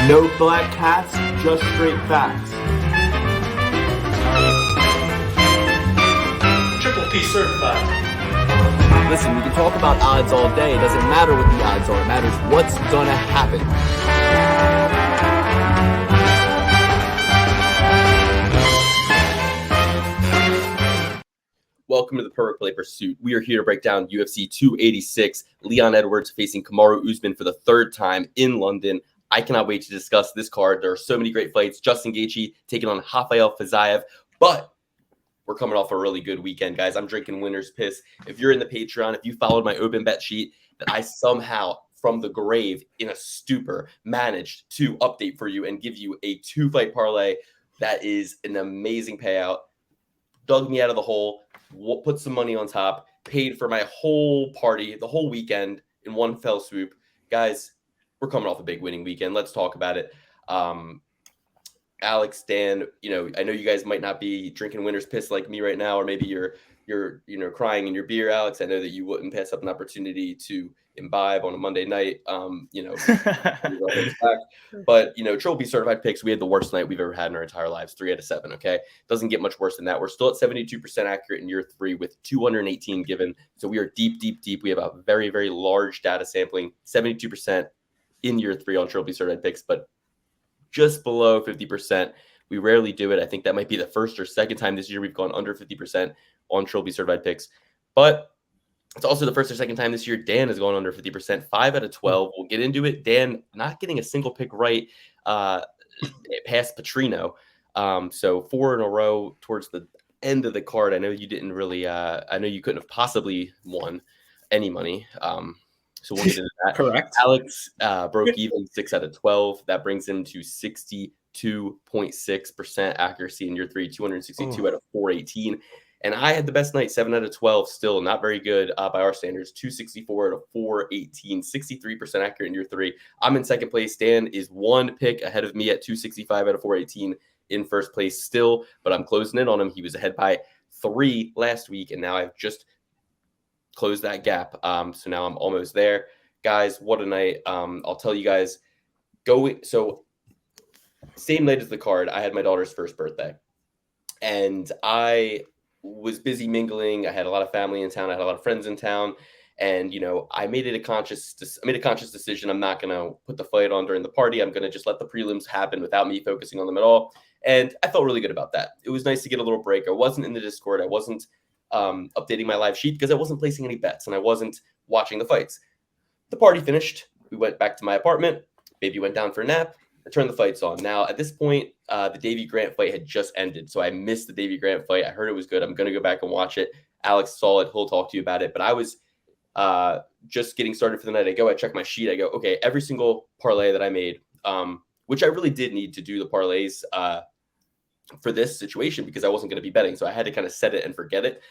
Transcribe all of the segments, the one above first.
No black cats, just straight facts. Triple P certified. Listen, we can talk about odds all day. It doesn't matter what the odds are. It matters what's gonna happen. Welcome to the Perfect Play Pursuit. We are here to break down UFC 286. Leon Edwards facing Kamaru Usman for the third time in London. I cannot wait to discuss this card. There are so many great fights. Justin Gaethje taking on Rafael Fiziev. But we're coming off a really good weekend, guys. I'm drinking winner's piss. If you're in the Patreon, if you followed my open bet sheet, that I somehow, from the grave, in a stupor, managed to update for you and give you a 2-fight parlay that is an amazing payout. Dug me out of the hole, put some money on top, paid for my whole party, the whole weekend in one fell swoop. Guys, we're coming off a big winning weekend. Let's talk about it. Alex, Dan, I know you guys might not be drinking winner's piss like me right now, or maybe you're crying in your beer, Alex. I know that you wouldn't pass up an opportunity to imbibe on a Monday night. But Triple B certified picks, we had the worst night we've ever had in our entire lives, 3 out of 7. Okay, doesn't get much worse than that. We're still at 72% accurate in year 3 with 218 given. So we are deep. We have a very, very large data sampling, 72% in year 3 on Triple B certified picks, but just below 50%. We rarely do it. I think that might be the first or second time this year we've gone under 50% on Triple B certified picks. But it's also the first or second time this year Dan has gone under 50%, 5 out of 12. We'll get into it. Dan not getting a single pick right past Petrino. So 4 in a row towards the end of the card. I know you didn't really I know you couldn't have possibly won any money. So we'll get into that. Correct. Alex broke even 6 out of 12. That brings him to 62.6% accuracy in year 3, 262 out of 418. And I had the best night, 7 out of 12. Still not very good by our standards. 264 out of 418, 63% accurate in year 3. I'm in second place. Dan is 1 pick ahead of me at 265 out of 418 in first place still, but I'm closing in on him. He was ahead by 3 last week, and now I've just close that gap. So now I'm almost there. Guys, what a night. I'll tell you guys, so same night as the card, I had my daughter's first birthday. And I was busy mingling. I had a lot of family in town. I had a lot of friends in town. And, I made a conscious decision. I'm not going to put the fight on during the party. I'm going to just let the prelims happen without me focusing on them at all. And I felt really good about that. It was nice to get a little break. I wasn't in the Discord. I wasn't updating my live sheet because I wasn't placing any bets and I wasn't watching the fights. The party finished. We went back to my apartment. Baby went down for a nap. I turned the fights on. Now, at this point, the Davy Grant fight had just ended, so I missed the Davy Grant fight. I heard it was good. I'm going to go back and watch it. Alex saw it. He'll talk to you about it. But I was just getting started for the night. I check my sheet. I go, okay, every single parlay that I made, which I really did need to do the parlays for this situation because I wasn't going to be betting. So I had to kind of set it and forget it.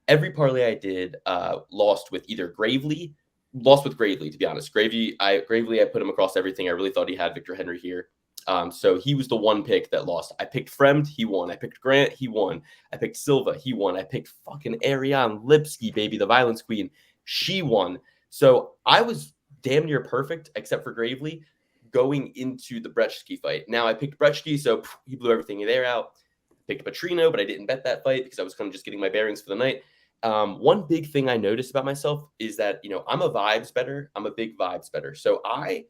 Every parlay I did lost with Gravely, to be honest. Gravely, I put him across everything. I really thought he had Victor Henry here. So he was the one pick that lost. I picked Fremd, he won. I picked Grant, he won. I picked Silva, he won. I picked fucking Ariane Lipsky, baby, the violence queen. She won. So I was damn near perfect, except for Gravely, going into the Brzeski fight. Now I picked Brzeski, so he blew everything there out. Picked Petrino, but I didn't bet that fight because I was kind of just getting my bearings for the night. One big thing I noticed about myself is that, I'm a vibes better. I'm a big vibes better. So I,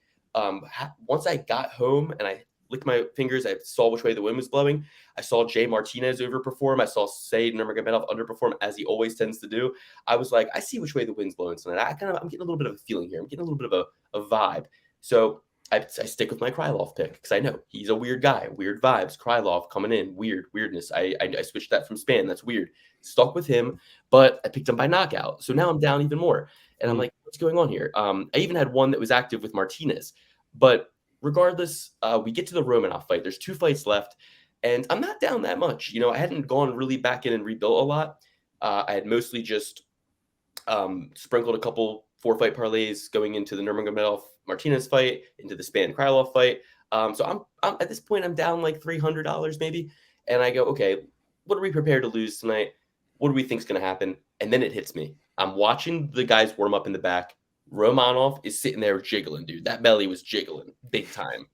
once I got home and I licked my fingers, I saw which way the wind was blowing. I saw Jay Martinez overperform. I saw Said Nurmagomedov underperform as he always tends to do. I was like, I see which way the wind's blowing tonight. I'm getting a little bit of a feeling here. I'm getting a little bit of a vibe. So I stick with my Krylov pick because I know he's a weird guy, weird vibes. Krylov coming in, weirdness. I switched that from Span. That's weird. Stuck with him, but I picked him by knockout. So now I'm down even more. And I'm like, what's going on here? I even had one that was active with Martinez. But regardless, we get to the Romanov fight. There's 2 fights left, and I'm not down that much. I hadn't gone really back in and rebuilt a lot. I had mostly just sprinkled a couple 4-fight parlays going into the Nurmagomedov Martinez fight, into the Span Krylov fight. So I'm at this point, I'm down like $300 maybe. And I go, okay, what are we prepared to lose tonight? What do we think is going to happen? And then it hits me. I'm watching the guys warm up in the back. Romanov is sitting there jiggling, dude. That belly was jiggling big time.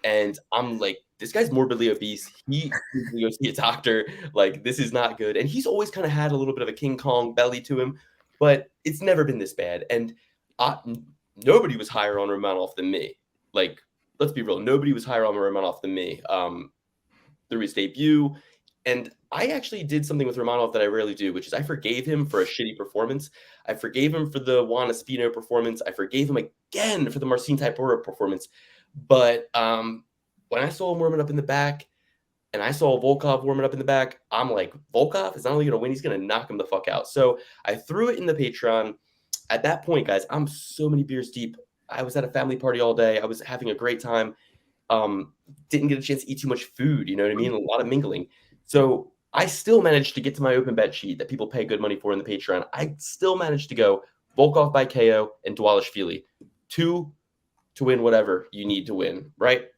And I'm like, this guy's morbidly obese. He needs to go see a doctor. Like, this is not good. And he's always kind of had a little bit of a King Kong belly to him, but it's never been this bad. And nobody was higher on Romanov than me. Like, let's be real. Nobody was higher on Romanov than me through his debut. And I actually did something with Romanov that I rarely do, which is I forgave him for a shitty performance. I forgave him for the Juan Espino performance. I forgave him again for the Marcin Tybura performance. But when I saw him warming up in the back and I saw Volkov warming up in the back, I'm like, Volkov is not only going to win, he's going to knock him the fuck out. So I threw it in the Patreon. At that point, guys, I'm so many beers deep. I was at a family party all day. I was having a great time. Didn't get a chance to eat too much food. You know what I mean? A lot of mingling. So I still managed to get to my open bet sheet that people pay good money for in the Patreon. I still managed to go Volkov by KO and Dvalishvili. 2 to win whatever you need to win, right?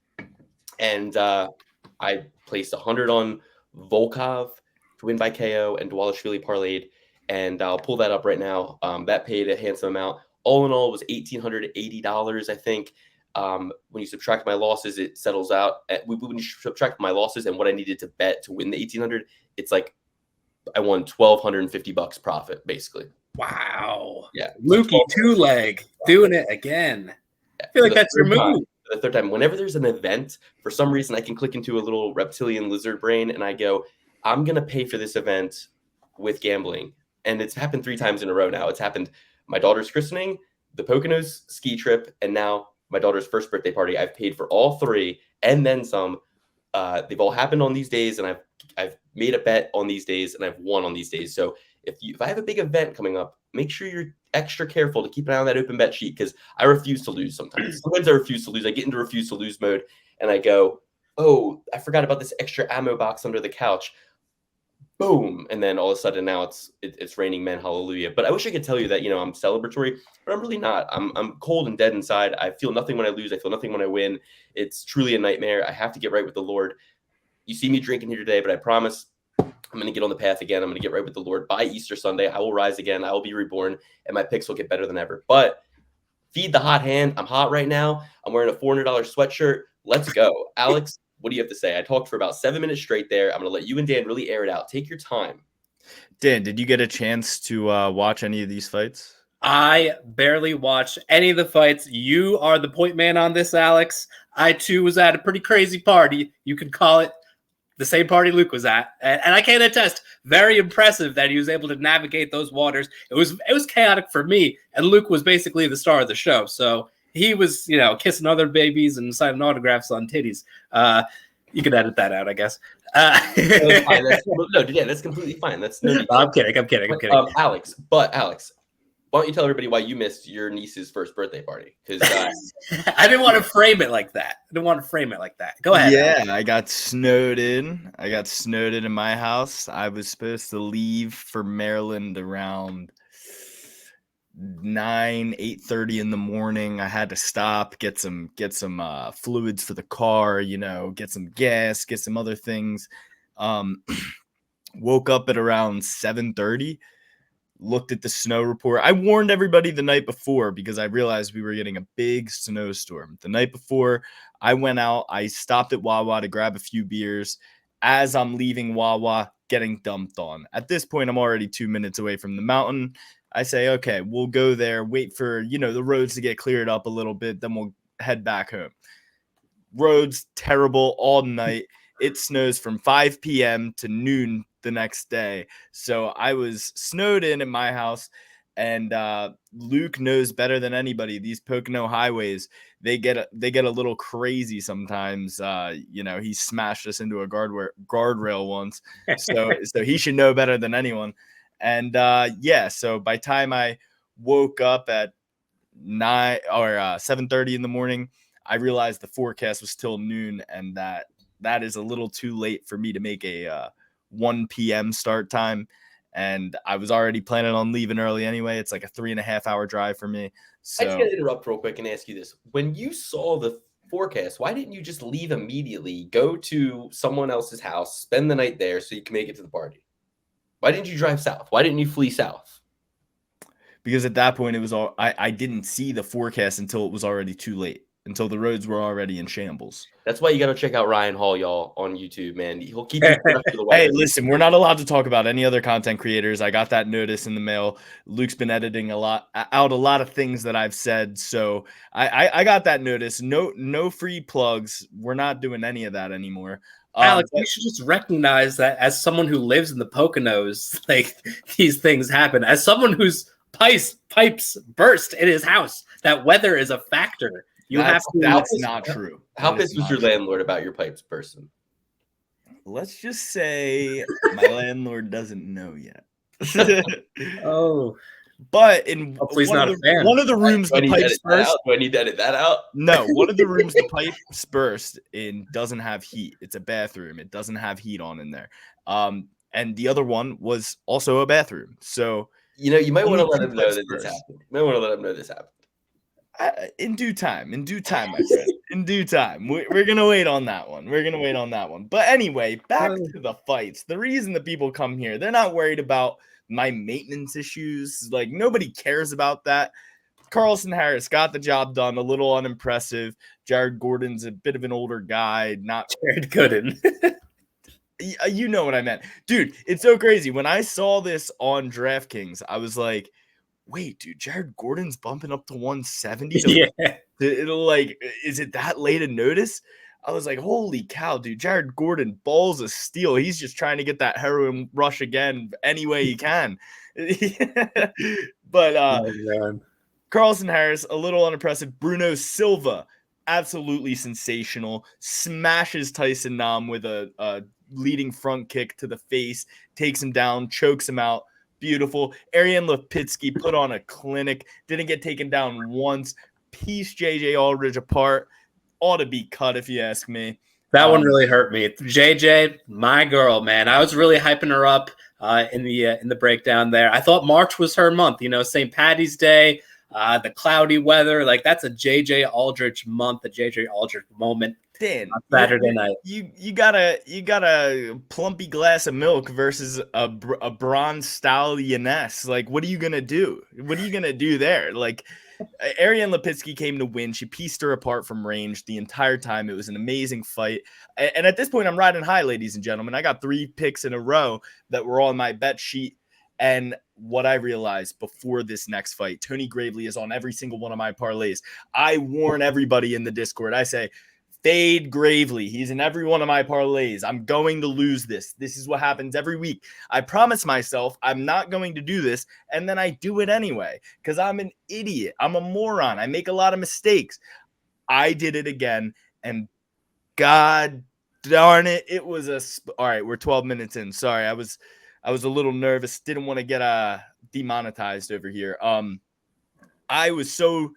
And I placed 100 on Volkov to win by KO and Dvalishvili parlayed, and I'll pull that up right now. That paid a handsome amount. All in all, it was $1,880, I think. When you subtract my losses, it settles out. When you subtract my losses and what I needed to bet to win the 1,800, it's like I won $1,250 profit, basically. Wow. Yeah. Lukey two-leg doing it again. I feel like that's your move. The third time, whenever there's an event, for some reason, I can click into a little reptilian lizard brain and I go, I'm going to pay for this event with gambling. And it's happened 3 times in a row now. It's happened my daughter's christening, the Poconos ski trip, and now my daughter's first birthday party. I've paid for all 3 and then some. They've all happened on these days, and I've made a bet on these days, and I've won on these days. So if I have a big event coming up, make sure you're extra careful to keep an eye on that open bet sheet, because I refuse to lose sometimes. Sometimes I refuse to lose. I get into refuse to lose mode, and I go, oh, I forgot about this extra ammo box under the couch. Boom. And then all of a sudden now it's raining men, hallelujah. But I wish I could tell you that, I'm celebratory, but I'm really not. I'm cold and dead inside. I feel nothing when I lose. I feel nothing when I win. It's truly a nightmare. I have to get right with the Lord. You see me drinking here today, but I promise I'm going to get on the path again. I'm going to get right with the Lord. By Easter Sunday, I will rise again. I will be reborn, and my picks will get better than ever. But feed the hot hand. I'm hot right now. I'm wearing a $400 sweatshirt. Let's go. Alex, what do you have to say? I talked for about 7 minutes straight there. I'm going to let you and Dan really air it out. Take your time. Dan, did you get a chance to watch any of these fights? I barely watched any of the fights. You are the point man on this, Alex. I, too, was at a pretty crazy party. You could call it the same party Luke was at. And I can attest, very impressive that he was able to navigate those waters. It was chaotic for me, and Luke was basically the star of the show. So he was, kissing other babies and signing autographs on titties. You could edit that out, I guess. That's fine. That's completely fine. That's no need. I'm kidding. Alex, why don't you tell everybody why you missed your niece's first birthday party? Because I didn't want to frame it like that. Go ahead. Yeah, Alex. I got snowed in. In my house. I was supposed to leave for Maryland around 8:30 in the morning. I had to stop, get some fluids for the car, get some gas, get some other things. Woke up at around 7:30. Looked at the snow report. I warned everybody the night before because I realized we were getting a big snowstorm. The night before, I went out. I stopped at Wawa to grab a few beers. As I'm leaving Wawa, getting dumped on. At this point, I'm already 2 minutes away from the mountain. I say, okay, we'll go there, wait for, the roads to get cleared up a little bit, then we'll head back home. Roads terrible all night. It snows from 5 p.m. to noon the next day. So I was snowed in my house, and Luke knows better than anybody. These Pocono highways, they get a little crazy sometimes. He smashed us into a guardrail once, so he should know better than anyone. And so by the time I woke up at 7:30 in the morning, I realized the forecast was till noon, and that is a little too late for me to make a 1 p.m. start time. And I was already planning on leaving early anyway. It's like a 3.5 hour drive for me. So I just got to interrupt real quick and ask you this. When you saw the forecast, why didn't you just leave immediately, go to someone else's house, spend the night there so you can make it to the party? Why didn't you drive south? Why didn't you flee south? Because at that point, it was I didn't see the forecast until it was already too late. until the roads were already in shambles. That's why you got to check out Ryan Hall, y'all, on YouTube, man. He'll keep you fresh for the weather. Hey, listen, we're not allowed to talk about any other content creators. I got that notice in the mail. Luke's been editing out a lot of things that I've said, so I got that notice. No free plugs. We're not doing any of that anymore. Alex, you should just recognize that as someone who lives in the Poconos, like these things happen. As someone whose pipes burst in his house, that weather is a factor. That's not true. How pissed was your landlord about your pipes bursting? Let's just say my landlord doesn't know yet. Oh, but in hopefully he's not a fan. One of the rooms the pipes burst. Do I need to edit that out? No, one of the rooms the pipes burst in doesn't have heat. It's a bathroom. It doesn't have heat on in there. And the other one was also a bathroom. So you might want to let him know that this happened. You might want to let him know this happened. In due time, my friend. In due time. We're going to wait on that one. But anyway, back to the fights. The reason that people come here, they're not worried about my maintenance issues. Like, nobody cares about that. Carlson Harris got the job done. A little unimpressive. Jared Gordon's a bit of an older guy. Not Jared Gooden. You know what I meant. Dude, it's so crazy. When I saw this on DraftKings, I was like, wait, dude, Jared Gordon's bumping up to 170? Yeah. Is it that late a notice? I was like, holy cow, dude, Jared Gordon, balls of steel. He's just trying to get that heroin rush again any way he can. But Carlson Harris, a little unimpressive. Bruno Silva, absolutely sensational. Smashes Tyson Nam with a leading front kick to the face, takes him down, chokes him out. Beautiful. Ariane Lipitsky put on a clinic. Didn't get taken down once. Piece JJ Aldridge apart. Ought to be cut, if you ask me. That one really hurt me. JJ, my girl, man. I was really hyping her up in the breakdown there. I thought March was her month. St. Patty's Day, the cloudy weather. Like, that's a JJ Aldridge month, a JJ Aldridge moment. Dan, Saturday night. You got a plumpy glass of milk versus a bronze stallioness. Like, what are you gonna do? What are you gonna do there? Like, Ariane Lipitsky came to win. She pieced her apart from range the entire time. It was an amazing fight. And at this point, I'm riding high, ladies and gentlemen. I got 3 picks in a row that were on my bet sheet. And what I realized before this next fight, Tony Gravely is on every single one of my parlays. I warn everybody in the Discord. I say, fade Gravely. He's in every one of my parlays. I'm going to lose this. This is what happens every week. I promise myself I'm not going to do this, and then I do it anyway because I'm an idiot. I'm a moron. I make a lot of mistakes. I did it again, and God darn it, it was all right, we're 12 minutes in. Sorry, I was a little nervous. Didn't want to get demonetized over here. I was so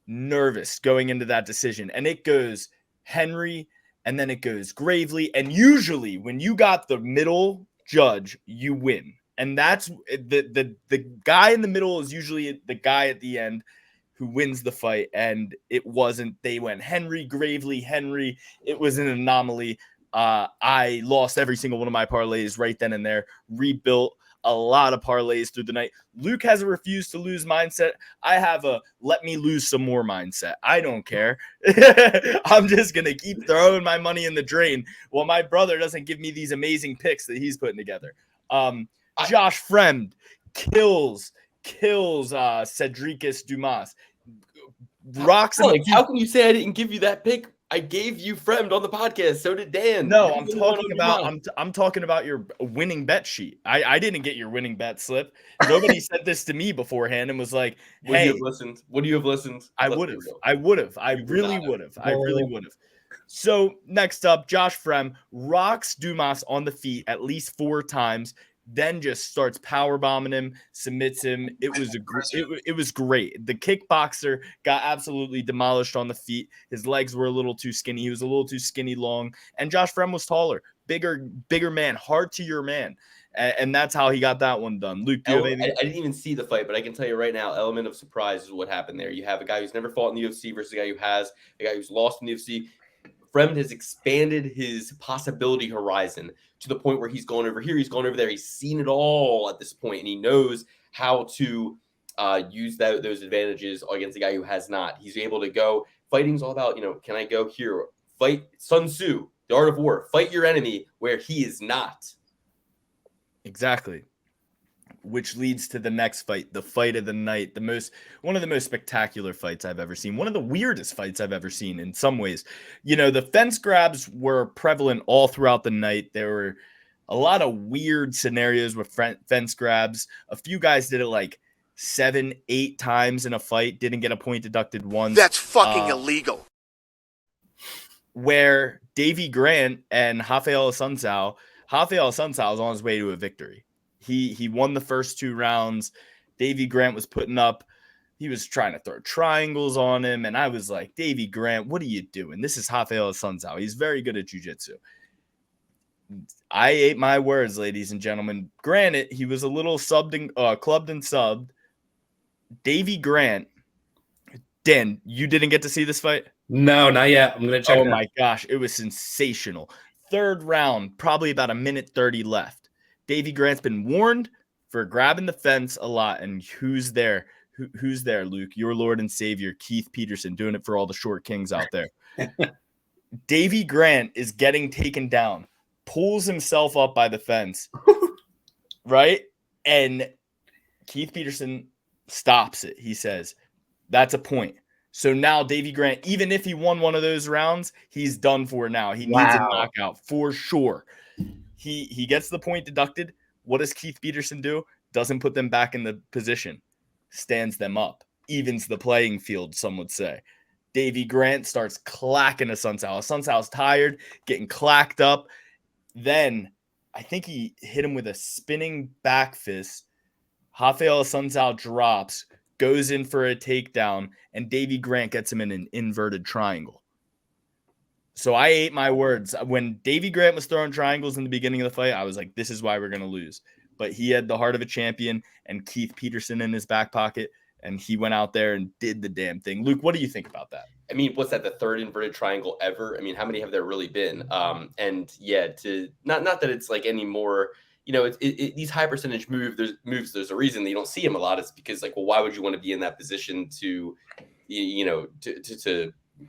nervous going into that decision, and it goes Henry and then it goes Gravely, and usually when you got the middle judge, you win. And that's the guy in the middle is usually the guy at the end who wins the fight, and it wasn't. They went Henry, Gravely, Henry. It was an anomaly. I lost every single one of my parlays right then and there, rebuilt a lot of parlays through the night. Luke has a refuse to lose mindset. I have a let me lose some more mindset. I don't care. I'm just going to keep throwing my money in the drain while my brother doesn't give me these amazing picks that he's putting together. Josh Fremd kills Cedricus Dumas. Rocks. How can you say I didn't give you that pick? I gave you Fremd on the podcast. So did Dan. No, I'm talking about your winning bet sheet. I didn't get your winning bet slip. Nobody said this to me beforehand and was like, "Hey, would you have listened? I would have. I really would have. So next up, Josh Fremd rocks Dumas on the feet at least 4 times. Then just starts power bombing him, submits him. It was great. The kickboxer got absolutely demolished on the feet. His legs were a little too skinny. He was a little too skinny long. And Josh Fremd was taller, bigger man, hard to your man. And that's how he got that one done. Luke, do you have anything? I didn't even see the fight, but I can tell you right now, element of surprise is what happened there. You have a guy who's never fought in the UFC versus a guy who has, a guy who's lost in the UFC. Fremd has expanded his possibility horizon to the point where he's gone over here, he's gone over there, he's seen it all at this point, and he knows how to use those advantages against a guy who has not. He's able to go. Fighting's all about, can I go here? Fight Sun Tzu, the art of war. Fight your enemy where he is not. Exactly. Which leads to the next fight, the fight of the night, one of the most spectacular fights I've ever seen, one of the weirdest fights I've ever seen in some ways. The fence grabs were prevalent all throughout the night. There were a lot of weird scenarios with fence grabs. A few guys did it like 7-8 times in a fight, didn't get a point deducted once. That's fucking illegal. Where Davy Grant and Rafael Assunção is on his way to a victory. He won the first 2 rounds. Davy Grant was putting up. He was trying to throw triangles on him. And I was like, Davy Grant, what are you doing? This is Rafael Assunção. He's very good at jiu-jitsu. I ate my words, ladies and gentlemen. Granted, he was a little clubbed and subbed. Davy Grant. Dan, you didn't get to see this fight? No, not yet. I'm going to check it out. Oh, my gosh. It was sensational. 3rd round, probably about 1:30 left. Davy Grant's been warned for grabbing the fence a lot. And who's there? Who's there, Luke? Your Lord and Savior, Keith Peterson, doing it for all the short kings out there. Davy Grant is getting taken down, pulls himself up by the fence, right? And Keith Peterson stops it. He says, that's a point. So now Davy Grant, even if he won one of those rounds, he's done for now. He needs a knockout for sure. He gets the point deducted. What does Keith Peterson do? Doesn't put them back in the position. Stands them up. Evens the playing field, some would say. Davy Grant starts clacking Assunção. Assunção's tired, getting clacked up. Then I think he hit him with a spinning back fist. Rafael Assunção drops, goes in for a takedown, and Davy Grant gets him in an inverted triangle. So I ate my words. When Davy Grant was throwing triangles in the beginning of the fight, I was like, this is why we're going to lose. But he had the heart of a champion and Keith Peterson in his back pocket, and he went out there and did the damn thing. Luke, what do you think about that? I mean, what's that, the 3rd inverted triangle ever? I mean, how many have there really been? And yeah, to not that it's like any more, these high percentage moves, there's a reason that you don't see them a lot. It's because like, well, why would you want to be in that position to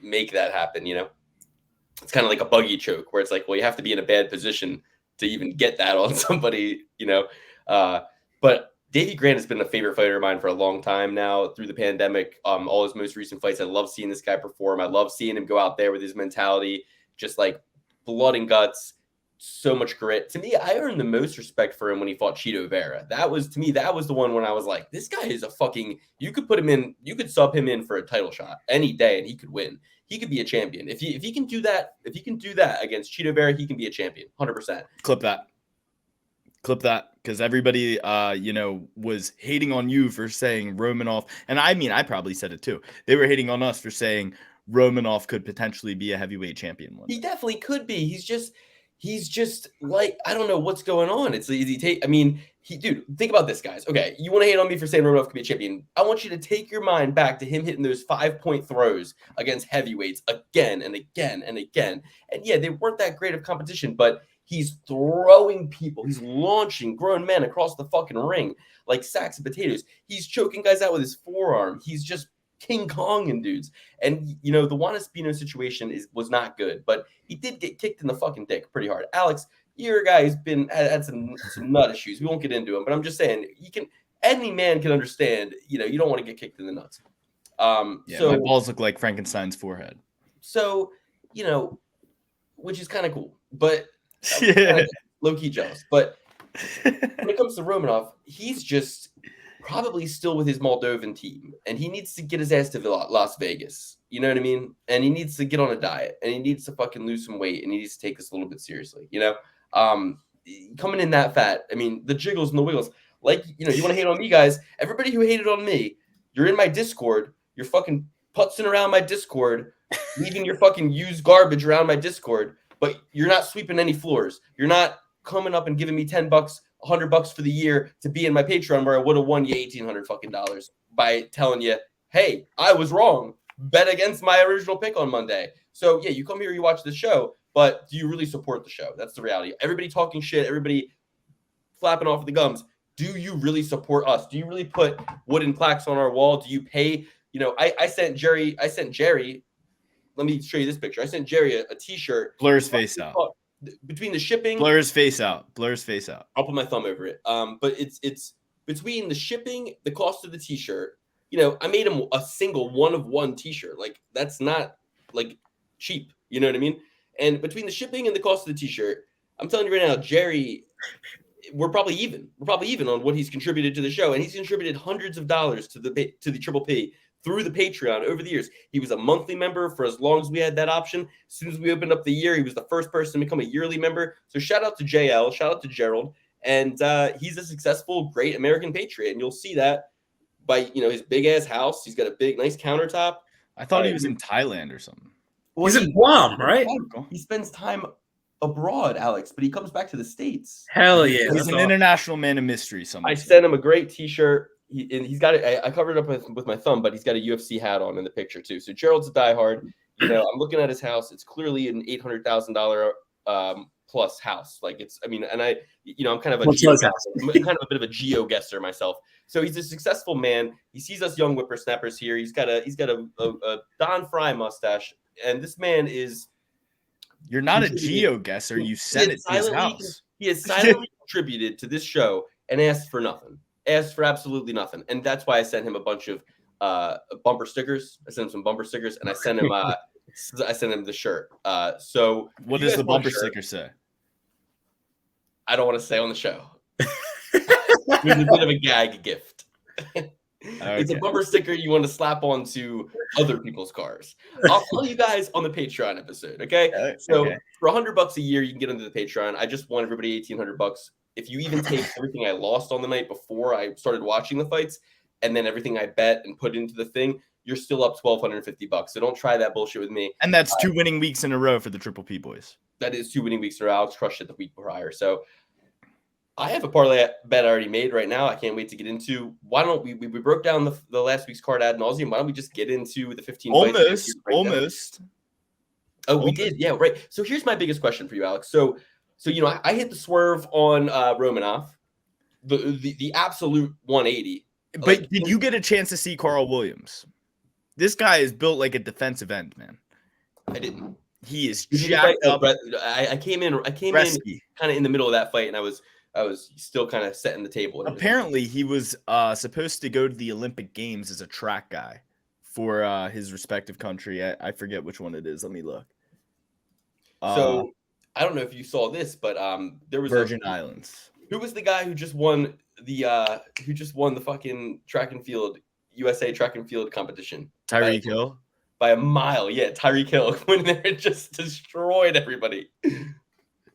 make that happen? It's kind of like a buggy choke where it's like, well, you have to be in a bad position to even get that on somebody, but Davy Grant has been a favorite fighter of mine for a long time now through the pandemic. All his most recent fights, I love seeing this guy perform. I love seeing him go out there with his mentality, just like blood and guts, so much grit. To me, I earned the most respect for him when he fought Chito Vera. That was the one when I was like, this guy is you could put him in, you could sub him in for a title shot any day and he could win. He could be a champion. If he can do that against Chito Vera, he can be a champion, 100%. Clip that, because everybody, was hating on you for saying Romanov, and I mean, I probably said it too. They were hating on us for saying Romanov could potentially be a heavyweight champion one day. He definitely could be. He's just like, I don't know what's going on. It's easy take. I mean, dude, think about this, guys. Okay, you want to hate on me for saying Romanov could be a champion. I want you to take your mind back to him hitting those 5-point throws against heavyweights again and again and again. And yeah, they weren't that great of competition, but he's throwing people. He's launching grown men across the fucking ring like sacks of potatoes. He's choking guys out with his forearm. He's just King Kong and dudes. And, the Juan Espino situation was not good, but he did get kicked in the fucking dick pretty hard. Alex, you're a guy who's had some nut issues. We won't get into them, but I'm just saying any man can understand, you don't want to get kicked in the nuts. So my balls look like Frankenstein's forehead. So, which is kind of cool, but low-key jealous. But when it comes to Romanov, he's just probably still with his Moldovan team, and he needs to get his ass to Las Vegas. You know what I mean? And he needs to get on a diet, and he needs to fucking lose some weight, and he needs to take this a little bit seriously. Coming in that fat, I mean, the jiggles and the wiggles. Like, you want to hate on me, guys. Everybody who hated on me, you're in my Discord. You're fucking putzing around my Discord, leaving your fucking used garbage around my Discord, but you're not sweeping any floors. You're not coming up and giving me $10, $100 for the year to be in my Patreon where I would have won you $1,800 fucking dollars by telling you, hey, I was wrong. Bet against my original pick on Monday. So yeah, you come here, you watch the show, but do you really support the show? That's the reality. Everybody talking shit, everybody flapping off the gums. do you really support us? Do you really put wooden plaques on our wall? Do you pay? I sent Jerry. Let me show you this picture. I sent Jerry a T-shirt. Blur his face out. Between the shipping, Blur his face out. Blur his face out. I'll put my thumb over it. But it's between the shipping, the cost of the T-shirt. I made him a single one-of-one T-shirt. Like, that's not like cheap. You know what I mean? And between the shipping and the cost of the T-shirt, I'm telling you right now, Jerry, we're probably even. We're probably even on what he's contributed to the show, and he's contributed hundreds of dollars to the Triple P through the Patreon over the years. He was a monthly member for as long as we had that option. As soon as we opened up the year, he was the first person to become a yearly member. So shout out to JL, shout out to Gerald, and he's a successful, great American patriot, and you'll see that by his big ass house. He's got a big, nice countertop. I thought he was in Thailand or something. Well, He's in Guam, right? He spends time abroad, Alex, but he comes back to the States. Hell yeah. He's an international man of mystery. I sent him a great T-shirt. He's got it. I covered it up with my thumb, but he's got a UFC hat on in the picture too. So Gerald's a diehard. I'm looking at his house. It's clearly an $800,000 plus house. Like and I'm kind of a bit of a geo guesser myself. So he's a successful man. He sees us young whippersnappers here. He's got a Don Fry mustache, and this man is. You're not a geo guesser. You said it's his house. He has silently contributed to this show and asked for nothing. Asked for absolutely nothing. And that's why I sent him a bunch of bumper stickers. I sent him some bumper stickers, and I sent him the shirt. So what does the bumper sticker say? I don't want to say on the show. It's a bit of a gag gift. Okay. It's a bumper sticker you want to slap onto other people's cars. I'll tell you guys on the Patreon episode, okay? So for $100 a year, you can get into the Patreon. I just want everybody $1,800. If you even take everything I lost on the night before I started watching the fights, and then everything I bet and put into the thing, you're still up $1,250. So don't try that bullshit with me. And that's 2 winning weeks in a row for the Triple P boys. That is 2 winning weeks in a row. Alex crushed it the week prior. So I have a parlay bet I already made right now. I can't wait to get into. Why don't we broke down the last week's card ad nauseum. Why don't we just get into the 15 almost. Oh, we did. Yeah, right. So here's my biggest question for you, Alex. So I hit the swerve on Romanov, the absolute 180. But did you get a chance to see Carl Williams? This guy is built like a defensive end, man. I didn't. He is jacked up. I came in kind of in the middle of that fight, and I was still kind of setting the table. Apparently, he was supposed to go to the Olympic Games as a track guy for his respective country. I forget which one it is. Let me look. So I don't know if you saw this, but there was Virgin Islands. Who was the guy who just won the fucking track and field USA track and field competition? Tyreek Hill. By a mile. Yeah, Tyreek Hill went there and just destroyed everybody.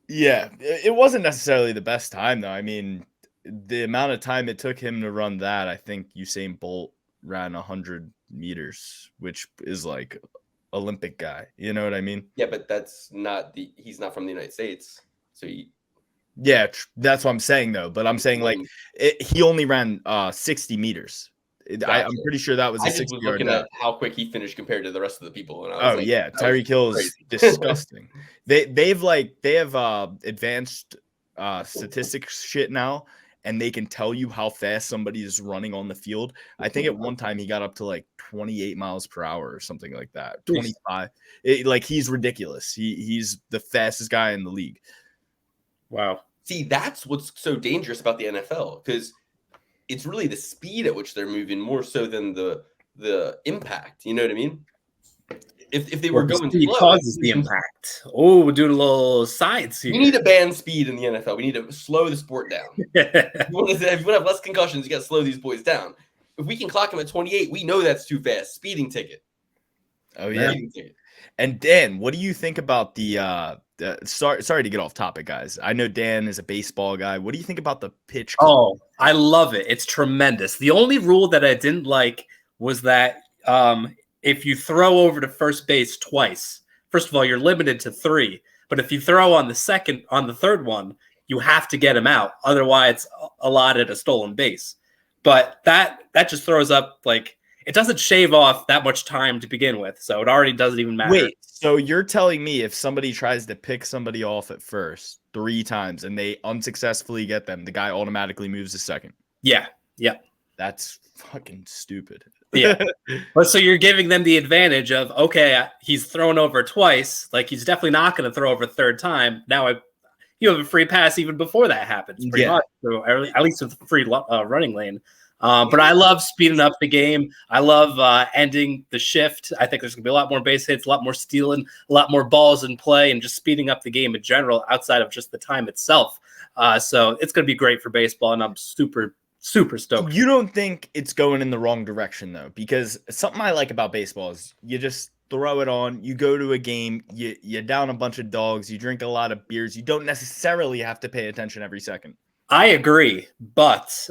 Yeah, it wasn't necessarily the best time, though. I mean, the amount of time it took him to run that, I think Usain Bolt ran 100 meters, which is like Olympic guy. You know what I mean? Yeah, but he's not from the United States. So yeah, that's what I'm saying, though. But I'm saying, he only ran 60 meters. I'm pretty sure that was a 60 yard. Looking at how quick he finished compared to the rest of the people. And I was Tyreek Hill is disgusting. They have advanced statistics shit now, and they can tell you how fast somebody is running on the field. I think at one time he got up to like 28 miles per hour or something like that. 25. He's ridiculous. He's the fastest guy in the league. Wow. See, that's what's so dangerous about the NFL, because it's really the speed at which they're moving more so than the impact. You know what I mean? If they were going slow, causes the impact. Oh, we're doing a little sides here. We need to ban speed in the NFL. We need to slow the sport down. If you want to have less concussions, you got to slow these boys down. If we can clock them at 28, we know that's too fast. Speeding ticket. Oh yeah. And Dan, what do you think about the sorry to get off topic, guys. I know Dan is a baseball guy. What do you think about the pitch? Oh, I love it. It's tremendous. The only rule that I didn't like was that if you throw over to first base twice, first of all, you're limited to 3. But if you throw on the third one, you have to get him out. Otherwise, it's allotted a stolen base. But that just throws up it doesn't shave off that much time to begin with. So it already doesn't even matter. Wait, so you're telling me if somebody tries to pick somebody off at first 3 times and they unsuccessfully get them, the guy automatically moves to second? Yeah. That's fucking stupid. Yeah. But so you're giving them the advantage of, okay, he's thrown over twice. Like, he's definitely not going to throw over a third time. Now you have a free pass even before that happens, pretty much. So at least with a free running lane. But I love speeding up the game. I love ending the shift. I think there's going to be a lot more base hits, a lot more stealing, a lot more balls in play, and just speeding up the game in general outside of just the time itself. So it's going to be great for baseball, and I'm super stoked. You don't think it's going in the wrong direction, though? Because something I like about baseball is you just throw it on, you go to a game, you down a bunch of dogs, you drink a lot of beers. You don't necessarily have to pay attention every second. I agree, but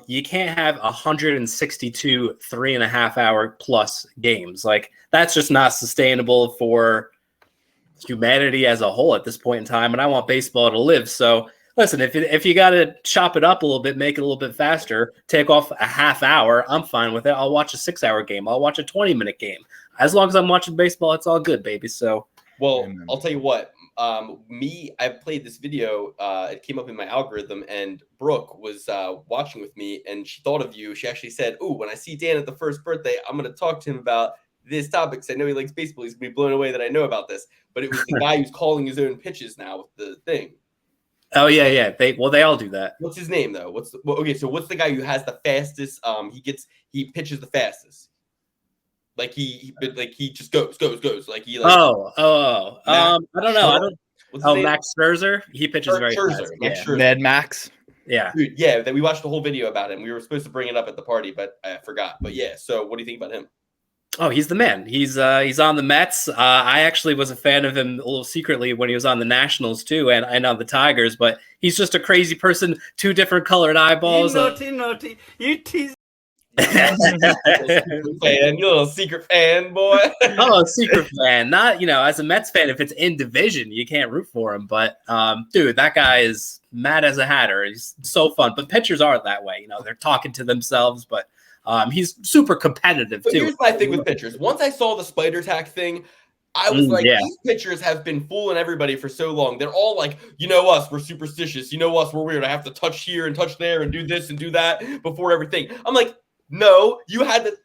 you can't have 162 3.5-hour plus games. Like, that's just not sustainable for humanity as a whole at this point in time. And I want baseball to live. So listen, if you got to chop it up a little bit, make it a little bit faster, take off a half hour, I'm fine with it. I'll watch a 6-hour game. I'll watch a 20-minute game. As long as I'm watching baseball, it's all good, baby. So, well, I'll tell you what. I played this video. It came up in my algorithm, and Brooke was watching with me, and she thought of you. She actually said, "Ooh, when I see Dan at the first birthday, I'm going to talk to him about this topic because I know he likes baseball. He's going to be blown away that I know about this." But it was the guy who's calling his own pitches now with the thing. Oh yeah. They all do that. What's his name though? So what's the guy who has the fastest? He pitches the fastest. Like he just goes. Like he like. I don't know. Max Scherzer. He pitches very fast. Scherzer. Mad Max. Yeah. Dude, yeah. That we watched the whole video about him. We were supposed to bring it up at the party, but I forgot. But yeah. So what do you think about him? Oh, he's the man. He's on the Mets. I actually was a fan of him a little secretly when he was on the Nationals too, and on the Tigers. But he's just a crazy person. 2 different colored eyeballs. Naughty. You tease. Fan, you little secret fan, boy. Oh, a secret fan. Not, as a Mets fan, if it's in division, you can't root for him. But dude, that guy is mad as a hatter. He's so fun. But pitchers aren't that way. They're talking to themselves, but he's super competitive too. Here's my thing with pitchers. Once I saw the spider tack thing, I was these pitchers have been fooling everybody for so long. They're all like, us, we're superstitious. Us, we're weird. I have to touch here and touch there and do this and do that before everything. I'm like, no, you had to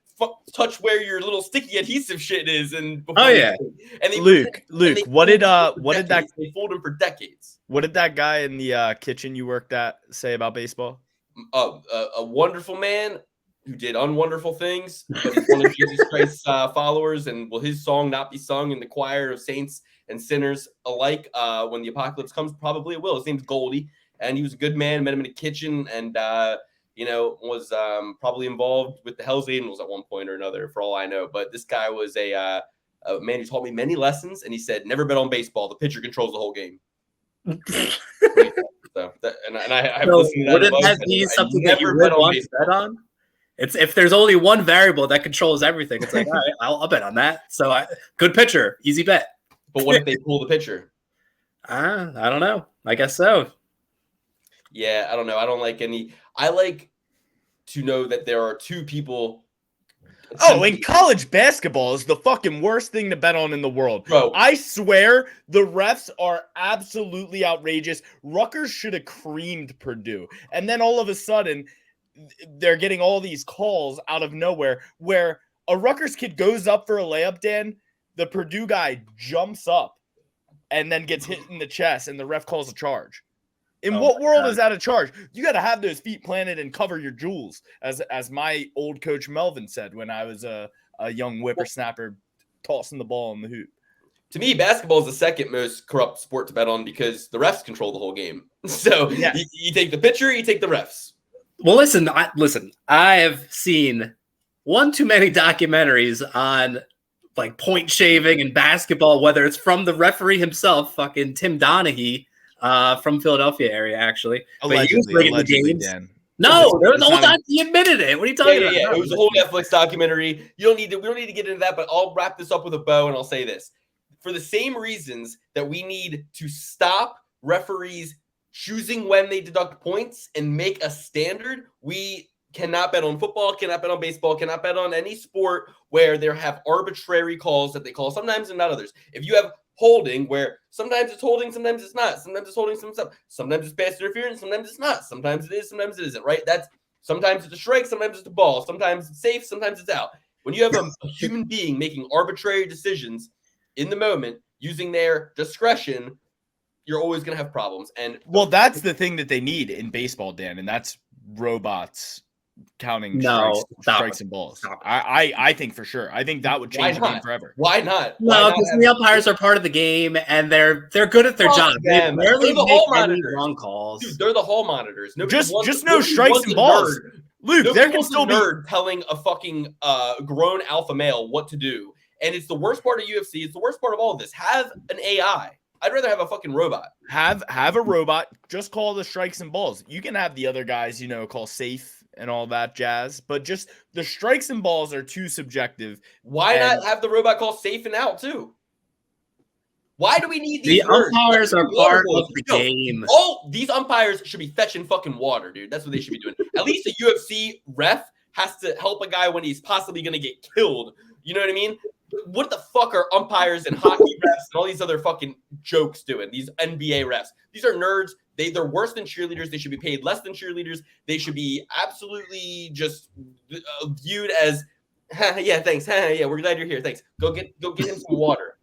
touch where your little sticky adhesive shit is. And and Luke, what did that? They fooled him for decades. What did that guy in the kitchen you worked at say about baseball? A wonderful man who did unwonderful things, but he's one of Jesus Christ's followers, and will his song not be sung in the choir of saints and sinners alike when the apocalypse comes? Probably it will. His name's Goldie, and he was a good man. Met him in a kitchen, and was probably involved with the Hells Angels at one point or another, for all I know. But this guy was a man who taught me many lessons, and he said, "Never bet on baseball. The pitcher controls the whole game." So wouldn't that be something that you would want to bet on? It's if there's only one variable that controls everything. It's like, all right, I'll bet on that. So good pitcher, easy bet. But what if they pull the pitcher? I don't know. I guess so. Yeah, I don't know. I don't like any. I like to know that there are 2 people. Oh, in college basketball is the fucking worst thing to bet on in the world. Bro, I swear the refs are absolutely outrageous. Rutgers should have creamed Purdue. And then all of a sudden, they're getting all these calls out of nowhere where a Rutgers kid goes up for a layup, Dan. The Purdue guy jumps up and then gets hit in the chest, and the ref calls a charge. In what world is that a charge? You got to have those feet planted and cover your jewels, as my old coach Melvin said when I was a young whippersnapper tossing the ball in the hoop. To me, basketball is the second most corrupt sport to bet on because the refs control the whole game. So you take the pitcher, you take the refs. Well, listen. I have seen one too many documentaries on like point shaving and basketball, whether it's from the referee himself, fucking Tim Donaghy, from Philadelphia area, actually. Allegedly, Dan. No, he admitted it. What are you talking about? Yeah. It was a whole Netflix documentary. We don't need to get into that, but I'll wrap this up with a bow, and I'll say this. For the same reasons that we need to stop referees choosing when they deduct points and make a standard, we cannot bet on football, cannot bet on baseball, cannot bet on any sport where there have arbitrary calls that they call sometimes and not others. If you have holding, where sometimes it's holding, sometimes it's not, sometimes it's holding, sometimes it's pass interference, sometimes it's not, sometimes it is, sometimes it isn't, right? That's sometimes it's a strike, sometimes it's a ball, sometimes it's safe, sometimes it's out. When you have a human being making arbitrary decisions in the moment using their discretion, you're always going to have problems. And well, that's the thing that they need in baseball, Dan, and that's robots counting strikes and balls. I think for sure. I think that would change the game forever. Why not? No, because the umpires are part of the game and they're good at their job. They barely make any wrong calls. Dude, they're the hall monitors. Just no strikes and balls. Luke, there can still be nerd telling a fucking grown alpha male what to do. And it's the worst part of UFC. It's the worst part of all of this. Have an AI. I'd rather have a fucking robot. Have a robot. Just call the strikes and balls. You can have the other guys, call safe and all that jazz, but just the strikes and balls are too subjective. Why not have the robot call safe and out too? Why do we need these? The umpires are part of the game. Oh, these umpires should be fetching fucking water, dude. That's what they should be doing. At least a UFC ref has to help a guy when he's possibly going to get killed. You know what I mean? What the fuck are umpires and hockey refs and all these other fucking jokes doing? These NBA refs. These are nerds. They're worse than cheerleaders. They should be paid less than cheerleaders. They should be absolutely just viewed as, yeah, thanks. Yeah, we're glad you're here. Thanks. Go get him some water.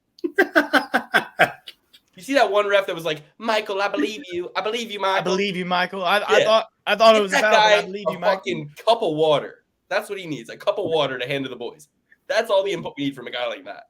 You see that one ref that was like, Michael, I believe you. I believe you, Michael. I believe you, Michael. I thought it was that about guy I believe you, a Michael. fucking cup of water. That's what he needs. A cup of water to hand to the boys. That's all the input we need from a guy like that.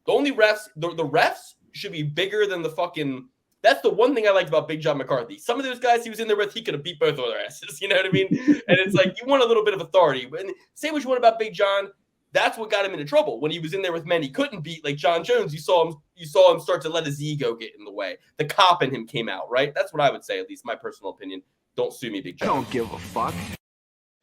The only refs, the refs should be bigger than the fucking. That's the one thing I liked about Big John McCarthy. Some of those guys he was in there with, he could have beat both of their asses. You know what I mean? And it's like, you want a little bit of authority. And say what you want about Big John. That's what got him into trouble. When he was in there with men he couldn't beat, like John Jones, you saw him start to let his ego get in the way. The cop in him came out, right? That's what I would say, at least my personal opinion. Don't sue me, Big John. I don't give a fuck.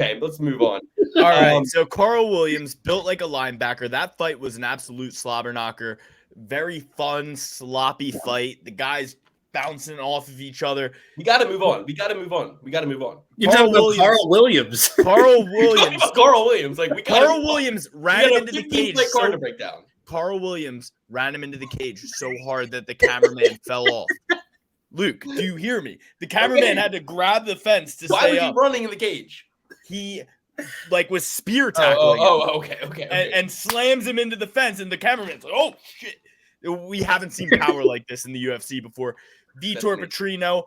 Okay, let's move on. All right, so Carl Williams, built like a linebacker. That fight was an absolute slobber knocker. Very fun, sloppy fight. The guys bouncing off of each other. We got to move on. You're talking about Carl Williams. Carl Williams. Carl Williams. Like Carl Williams ran him into the cage. Card to break down. Carl Williams ran him into the cage so hard that the cameraman fell off. Luke, do you hear me? The cameraman had to grab the fence to stay up. Why was he running in the cage? He was spear tackling okay. And slams him into the fence, and the cameraman's like, oh shit. We haven't seen power like this in the UFC before. Vitor Petrino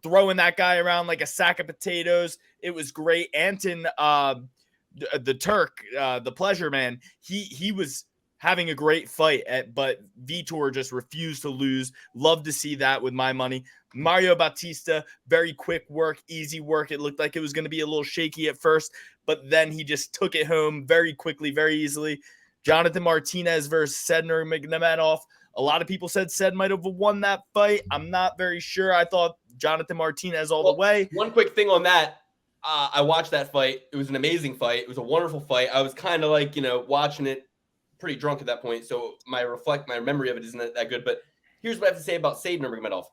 throwing that guy around like a sack of potatoes. It was great. Anton, the Turk, the pleasure man, he was having a great fight, but Vitor just refused to lose. Love to see that with my money. Mario Bautista, very quick work, easy work. It looked like it was going to be a little shaky at first, but then he just took it home very quickly, very easily. Jonathan Martinez versus Sedner Magomedov. A lot of people said Sed might have won that fight. I'm not very sure. I thought Jonathan Martinez all the way. One quick thing on that. I watched that fight. It was an amazing fight. It was a wonderful fight. I was kind of like, watching it pretty drunk at that point. So my memory of it isn't that good. But here's what I have to say about Sedner Magomedov.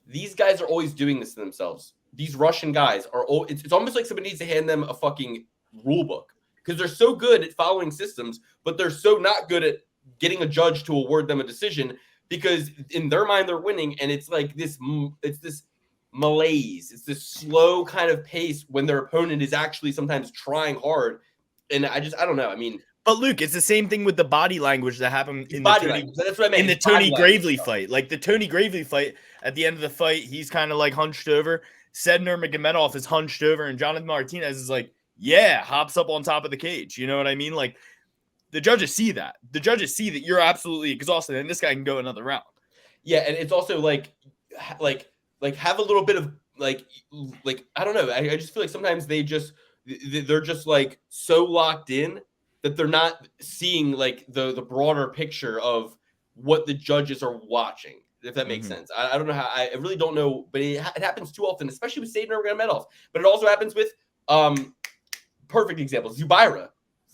These guys are always doing this to themselves. These Russian guys are it's almost like somebody needs to hand them a fucking rule book. Because they're so good at following systems, but they're so not good at getting a judge to award them a decision, because in their mind they're winning, and it's like this malaise. It's this slow kind of pace when their opponent is actually sometimes trying hard. And I don't know. I mean, but Luke, it's the same thing with the body language that happened in the Tony Gravely fight. Like the Tony Gravely fight, at the end of the fight, he's kind of like hunched over. Sedner Magomedov is hunched over, and Jonathan Martinez is like, hops up on top of the cage. You know what I mean? Like, the judges see that. The judges see that you're absolutely exhausted, and this guy can go another round. Yeah, and it's also like have a little bit of like I don't know. I just feel like sometimes they're just like so locked in that they're not seeing like the broader picture of what the judges are watching. If that makes sense. I don't know how. I really don't know, but it happens too often, especially with Sedner Magomedov. But it also happens with perfect example, Zubaira.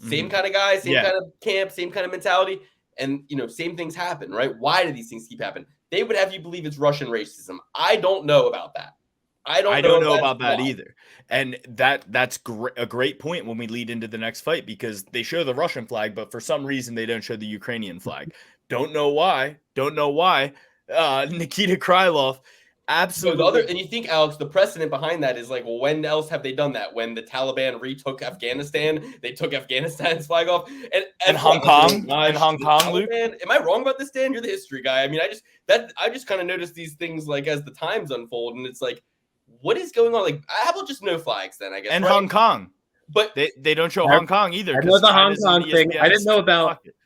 Same kind of guy, same kind of camp, same kind of mentality. And, same things happen, right? Why do these things keep happening? They would have you believe it's Russian racism. I don't know about that. I don't know if about that's that why. either. And that's a great point when we lead into the next fight, because they show the Russian flag, but for some reason they don't show the Ukrainian flag. Don't know why. Nikita Krylov, So absolutely. and you think, Alex, the precedent behind that is like, well, when else have they done that? When the Taliban retook Afghanistan, they took Afghanistan's flag off, And Hong Kong, Luke. Am I wrong about this, Dan? You're the history guy. I mean, I just kind of noticed these things like as the times unfold, and it's like, what is going on? Like, how about just no flags then? I guess. And right? Hong Kong, but they don't show Hong Kong either. I know the Hong China's in Kong thing. I didn't know ESPN's about. pocket.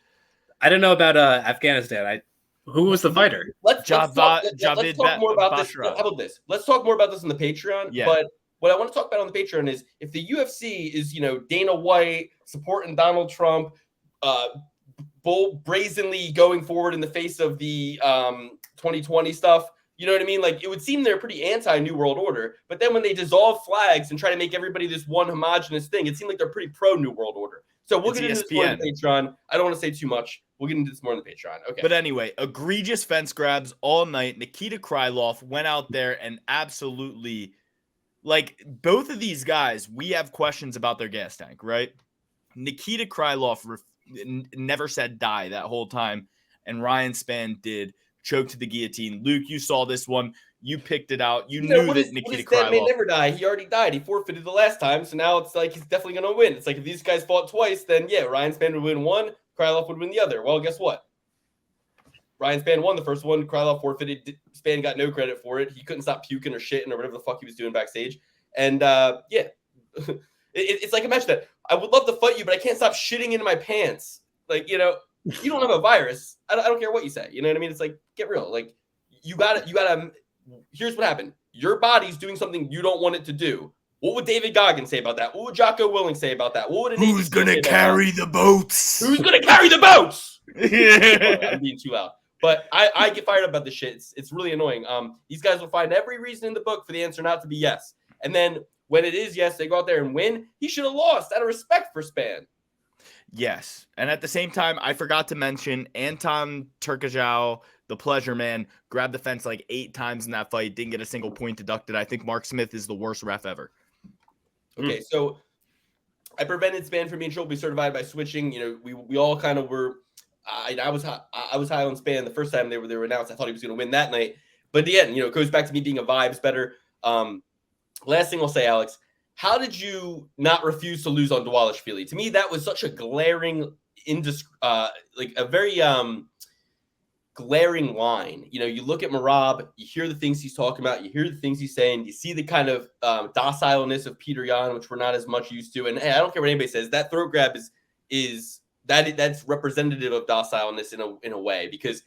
I didn't know about Afghanistan. Who was the fighter? Let's talk Javid more about this. Bashra. How about this? Let's talk more about this on the Patreon. Yeah. But what I want to talk about on the Patreon is if the UFC is, Dana White supporting Donald Trump, brazenly going forward in the face of the 2020 stuff. You know what I mean? Like, it would seem they're pretty anti-New World Order, but then when they dissolve flags and try to make everybody this one homogenous thing, it seemed like they're pretty pro-New World Order. So we'll get into this more on the Patreon. I don't want to say too much. We'll get into this more on the Patreon. Okay. But anyway, egregious fence grabs all night. Nikita Krylov went out there and absolutely, like, both of these guys, we have questions about their gas tank, right? Nikita Krylov never said die that whole time, and Ryan Spann did. Choke to the guillotine. Luke, you saw this one. You picked it out. You knew that Nikita Krylov may never die. He already died. He forfeited the last time, so now it's like he's definitely going to win. It's like if these guys fought twice, then yeah, Ryan Spann would win one, Krylov would win the other. Well, guess what? Ryan Spann won the first one. Krylov forfeited. Spann got no credit for it. He couldn't stop puking or shitting or whatever the fuck he was doing backstage. And yeah, it's like, imagine that. I would love to fight you, but I can't stop shitting into my pants. Like, you don't have a virus. I don't care what you say. You know what I mean? It's like, get real. Like, you gotta. Here's what happened. Your body's doing something you don't want it to do. What would David Goggins say about that? What would Jocko Willing say about that? What would Who's gonna carry the boats? Who's gonna carry the boats? I'm being too loud. But I get fired up about this shit. It's really annoying. These guys will find every reason in the book for the answer not to be yes. And then when it is yes, they go out there and win. He should have lost out of respect for Spann. Yes. And at the same time, I forgot to mention Anton Turkajau, the pleasure man, grabbed the fence like 8 times in that fight, didn't get a single point deducted. I think Mark Smith is the worst ref ever. Okay, so I prevented Spann from being triple certified by switching. We all kind of were. I was high on Spann the first time they were announced. I thought he was going to win that night, but again, it goes back to me being a vibes better. Last thing I'll say, Alex. How did you not refuse to lose on Dvalishvili? To me, that was such a glaring, a very glaring line. You look at Merab, you hear the things he's talking about, you hear the things he's saying, you see the kind of docileness of Peter Yan, which we're not as much used to. And hey, I don't care what anybody says, that throat grab that's representative of docileness in a way, because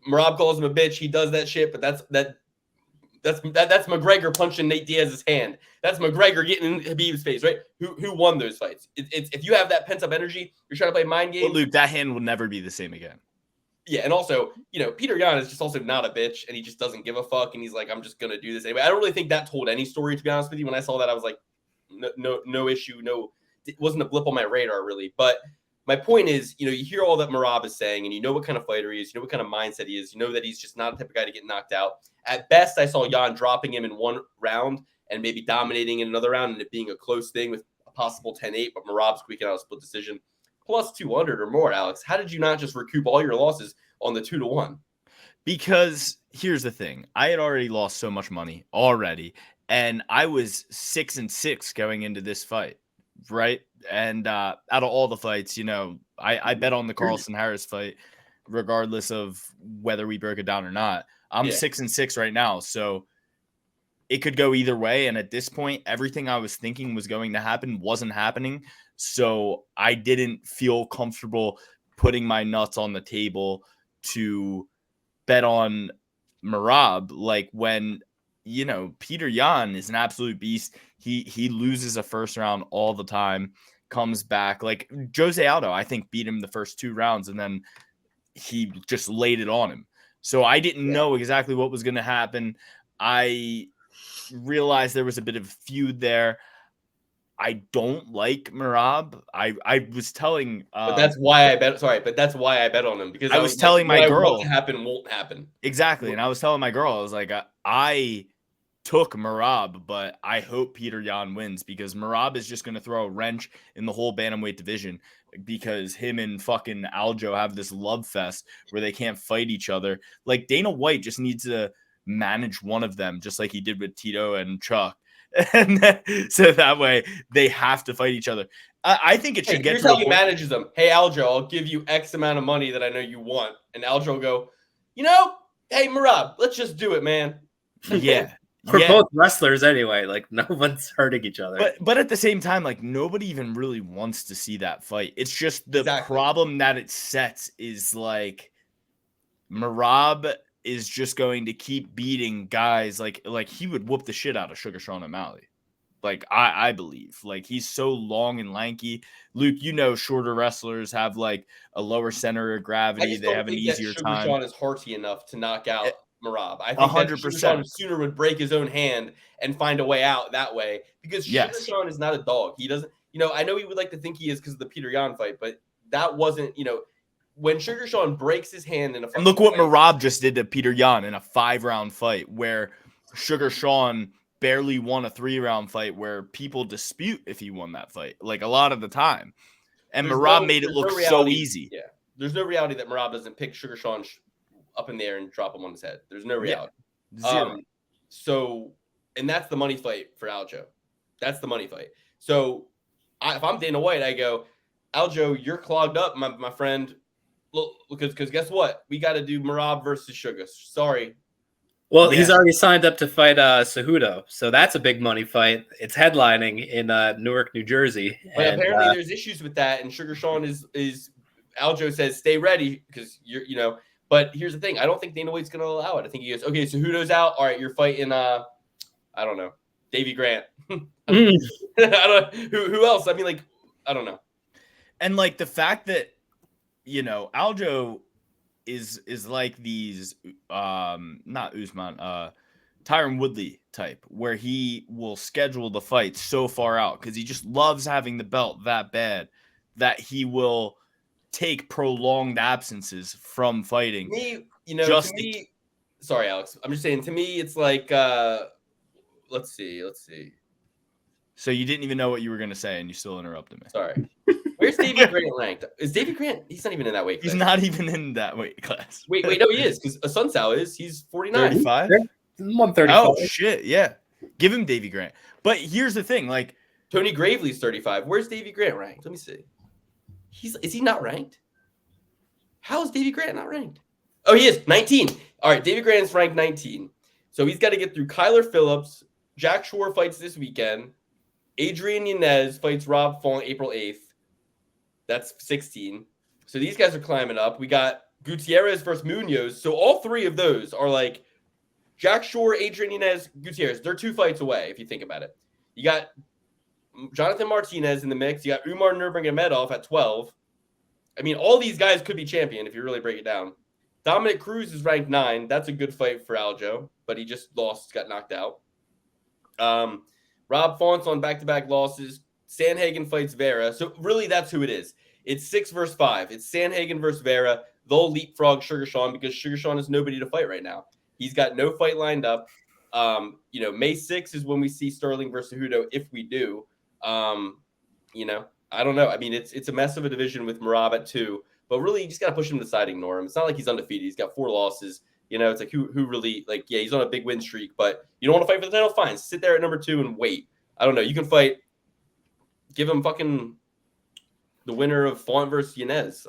Merab calls him a bitch, he does that shit, but that's McGregor punching Nate Diaz's hand. That's McGregor getting in Khabib's face, right? Who won those fights? It's if you have that pent up energy, you're trying to play mind games. But Luke, that hand will never be the same again. Yeah, and also, Peter Yan is just also not a bitch, and he just doesn't give a fuck, and he's like, I'm just gonna do this anyway. I don't really think that told any story, to be honest with you. When I saw that, I was like, no issue, it wasn't a blip on my radar really. But my point is, you hear all that Merab is saying, and you know what kind of fighter he is, you know what kind of mindset he is, you know that he's just not the type of guy to get knocked out. At best, I saw Yan dropping him in one round and maybe dominating in another round and it being a close thing with a possible 10-8, but Merab squeaking out a split decision. Plus 200 or more, Alex. How did you not just recoup all your losses on the 2-1? Because here's the thing. I had already lost so much money already, and I was 6-6 going into this fight, right? And out of all the fights, I bet on the Carlson Harris fight, regardless of whether we broke it down or not. I'm 6-6 right now, so it could go either way. And at this point, everything I was thinking was going to happen wasn't happening. So I didn't feel comfortable putting my nuts on the table to bet on Merab. Like when, Peter Yan is an absolute beast. He loses a first round all the time, comes back. Like Jose Aldo, I think, beat him the first 2 rounds, and then he just laid it on him. So I didn't know exactly what was going to happen. I realized there was a bit of a feud there. I don't like Merab. I was telling, but that's why I bet. Sorry, but that's why I bet on him, because I was telling my girl what happen won't happen. Exactly, and I was telling my girl, I was like, I took Merab, but I hope Peter Yan wins because Merab is just going to throw a wrench in the whole bantamweight division because him and fucking Aljo have this love fest where they can't fight each other. Like Dana White just needs to manage one of them just like he did with Tito and Chuck. And so that way they have to fight each other. I think it should get here's to how a he point. manages them. Hey, Aljo, I'll give you X amount of money that I know you want. And Aljo will go, you know, hey, Merab, let's just do it, man. Yeah. We're both wrestlers anyway. Like no one's hurting each other. But at the same time, like nobody even really wants to see that fight. It's just the problem that it sets is like Merab is just going to keep beating guys like he would whoop the shit out of Sugar Sean O'Malley. Like I believe, like he's so long and lanky. Luke, you know, shorter wrestlers have like a lower center of gravity. They have an easier time. Sugar Sean is hearty enough to knock out Merab. I think 100%. that Sugar Sean sooner would break his own hand and find a way out that way because Sugar Sean is not a dog. He doesn't, you know, I know he would like to think he is because of the Peter Yan fight, but that wasn't, you know, when Sugar Sean breaks his hand in a fight. And look what Merab just did to Peter Yan in a 5-round fight where Sugar Sean barely won a 3-round fight where people dispute if he won that fight, like a lot of the time. And Merab made it look so easy. Yeah. There's no reality that Merab doesn't pick Sugar Sean up in the air and drop him on his head. There's no reality. Yeah. Zero. So, and that's the money fight for Aljo. That's the money fight. So, if I'm Dana White, I go, Aljo, you're clogged up, my friend. Look, because guess what? We got to do Merab versus Sugar. Sorry. Well, he's already signed up to fight Cejudo, so that's a big money fight. It's headlining in Newark, New Jersey. But apparently there's issues with that, and Sugar Sean is Aljo says stay ready because you know. But here's the thing: I don't think Dana White's going to allow it. I think he goes, okay, Cejudo's out. All right, you're fighting I don't know, Davy Grant. I don't who else. I mean, like I don't know. And like the fact that Aljo is like these not Usman Tyron Woodley type where he will schedule the fight so far out because he just loves having the belt that bad that he will take prolonged absences from fighting. Sorry, Alex. I'm just saying to me it's like let's see. So you didn't even know what you were going to say and you still interrupted me. Sorry. Where's Davy Grant ranked? Is Davy Grant? He's not even in that weight class. He's not even in that weight class. Wait, no, he is because Sunsao is. He's 49. 35? 135. Oh, shit, yeah. Give him Davy Grant. But here's the thing, like Tony Gravely's 35. Where's Davy Grant ranked? Let me see. Is he not ranked? How is Davy Grant not ranked? Oh, he is 19. All right, Davy Grant's ranked 19. So he's got to get through Kyler Phillips. Jack Shore fights this weekend. Adrian Yanez fights Rob Font April 8th. That's 16. So these guys are climbing up. We got Gutierrez versus Munoz. So all three of those are like Jack Shore, Adrian Yanez, Gutierrez. They're 2 fights away if you think about it. You got Jonathan Martinez in the mix. You got Umar Nurmagomedov at 12. I mean, all these guys could be champion if you really break it down. Dominic Cruz is ranked 9. That's a good fight for Aljo, but he just lost, got knocked out. Rob Font's on back-to-back losses. Sanhagen fights Vera. So really that's who it is. It's 6 versus 5. It's Sanhagen versus Vera. They'll leapfrog Sugar Sean because Sugar Sean has nobody to fight right now. He's got no fight lined up. May 6th is when we see Sterling versus Cejudo if we do. I don't know. I mean, it's a mess of a division with Merab at 2, but really you just got to push him to the side, ignore him. It's not like he's undefeated. He's got 4 losses. It's like who really, like, yeah, he's on a big win streak, but you don't want to fight for the title? Fine. Sit there at number 2 and wait. I don't know. You can fight. Give him fucking the winner of Font versus Yanez.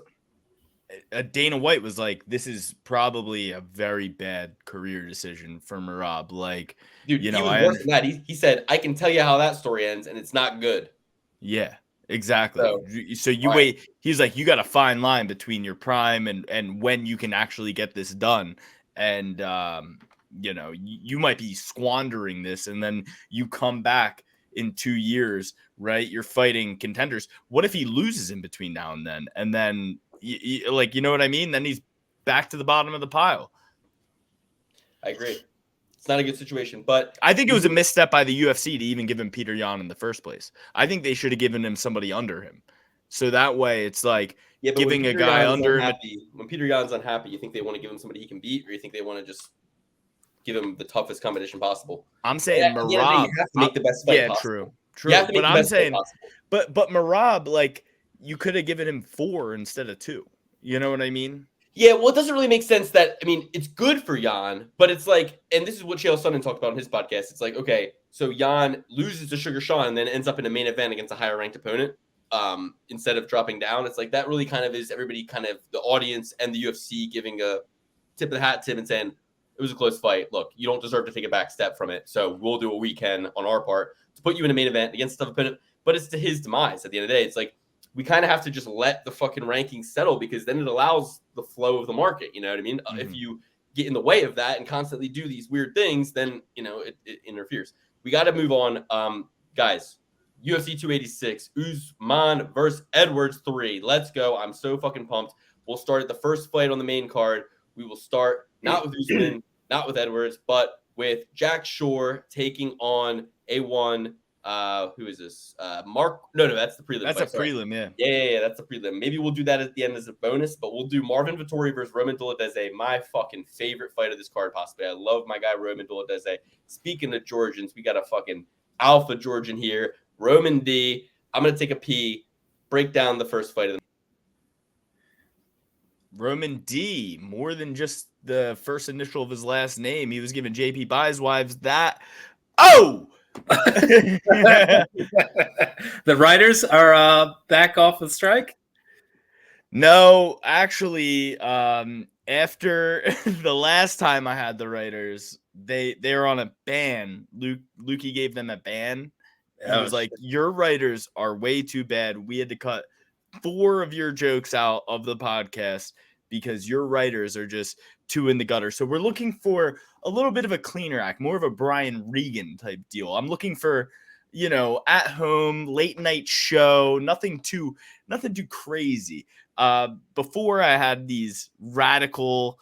Dana White was like, this is probably a very bad career decision for Merab. Like, dude, he was worse than that. He said, I can tell you how that story ends, and it's not good. Yeah, exactly. So you wait. He's like, you got a fine line between your prime and when you can actually get this done. And, you might be squandering this, and then you come back in 2 years, right? You're fighting contenders. What if he loses in between now and then? And then, you know what I mean? Then he's back to the bottom of the pile. I agree. It's not a good situation, but I think it was a misstep by the UFC to even give him Peter Yan in the first place. I think they should have given him somebody under him. So that way it's like giving a guy under him. When Peter Yan's unhappy, you think they want to give him somebody he can beat, or you think they want to just give him the toughest competition possible. I'm saying At the end of the day, Marab. you have to make the best fight Yeah, possible. true. You have to make But the I'm best fight saying, possible. but Marab, like you could have given him 4 instead of 2. You know what I mean? Yeah, well, it doesn't really make sense that, I mean, it's good for Jan, but it's like, and this is what Chael Sonnen talked about on his podcast. It's like, okay, so Jan loses to Sugar Sean and then ends up in a main event against a higher ranked opponent instead of dropping down. It's like that really kind of is everybody kind of the audience and the UFC giving a tip of the hat to him and saying, it was a close fight. Look, you don't deserve to take a back step from it. So we'll do what we can on our part to put you in a main event against a tough opponent. But it's to his demise at the end of the day. It's like, we kind of have to just let the fucking rankings settle because then it allows the flow of the market. You know what I mean? Mm-hmm. If you get in the way of that and constantly do these weird things, then, you know, it interferes. We got to move on. Guys, UFC 286, Usman versus Edwards 3. Let's go. I'm so fucking pumped. We'll start at the first fight on the main card. We will start not with Usman, not with Edwards, but with Jack Shore taking on A1. Who is this? Mark? No, that's the prelim. That's fight, a prelim, yeah. Yeah, that's the prelim. Maybe we'll do that at the end as a bonus, but we'll do Marvin Vettori versus Roman Dolidze, my fucking favorite fight of this card, possibly. I love my guy Roman Dolidze. Speaking of Georgians, we got a fucking alpha Georgian here, Roman D. I'm gonna take a pee, break down the first fight of the. Roman D, more than just the first initial of his last name. He was giving JP Bieswives that. Oh! The writers are back off the strike. No, actually, after the last time I had the writers, they were on a ban. Lukey gave them a ban. He was like, your writers are way too bad. We had to cut 4 of your jokes out of the podcast because your writers are just too in the gutter. So we're looking for a little bit of a cleaner act, more of a Brian Regan type deal. I'm looking for, you know, at home, late night show, nothing too crazy. Before I had these radical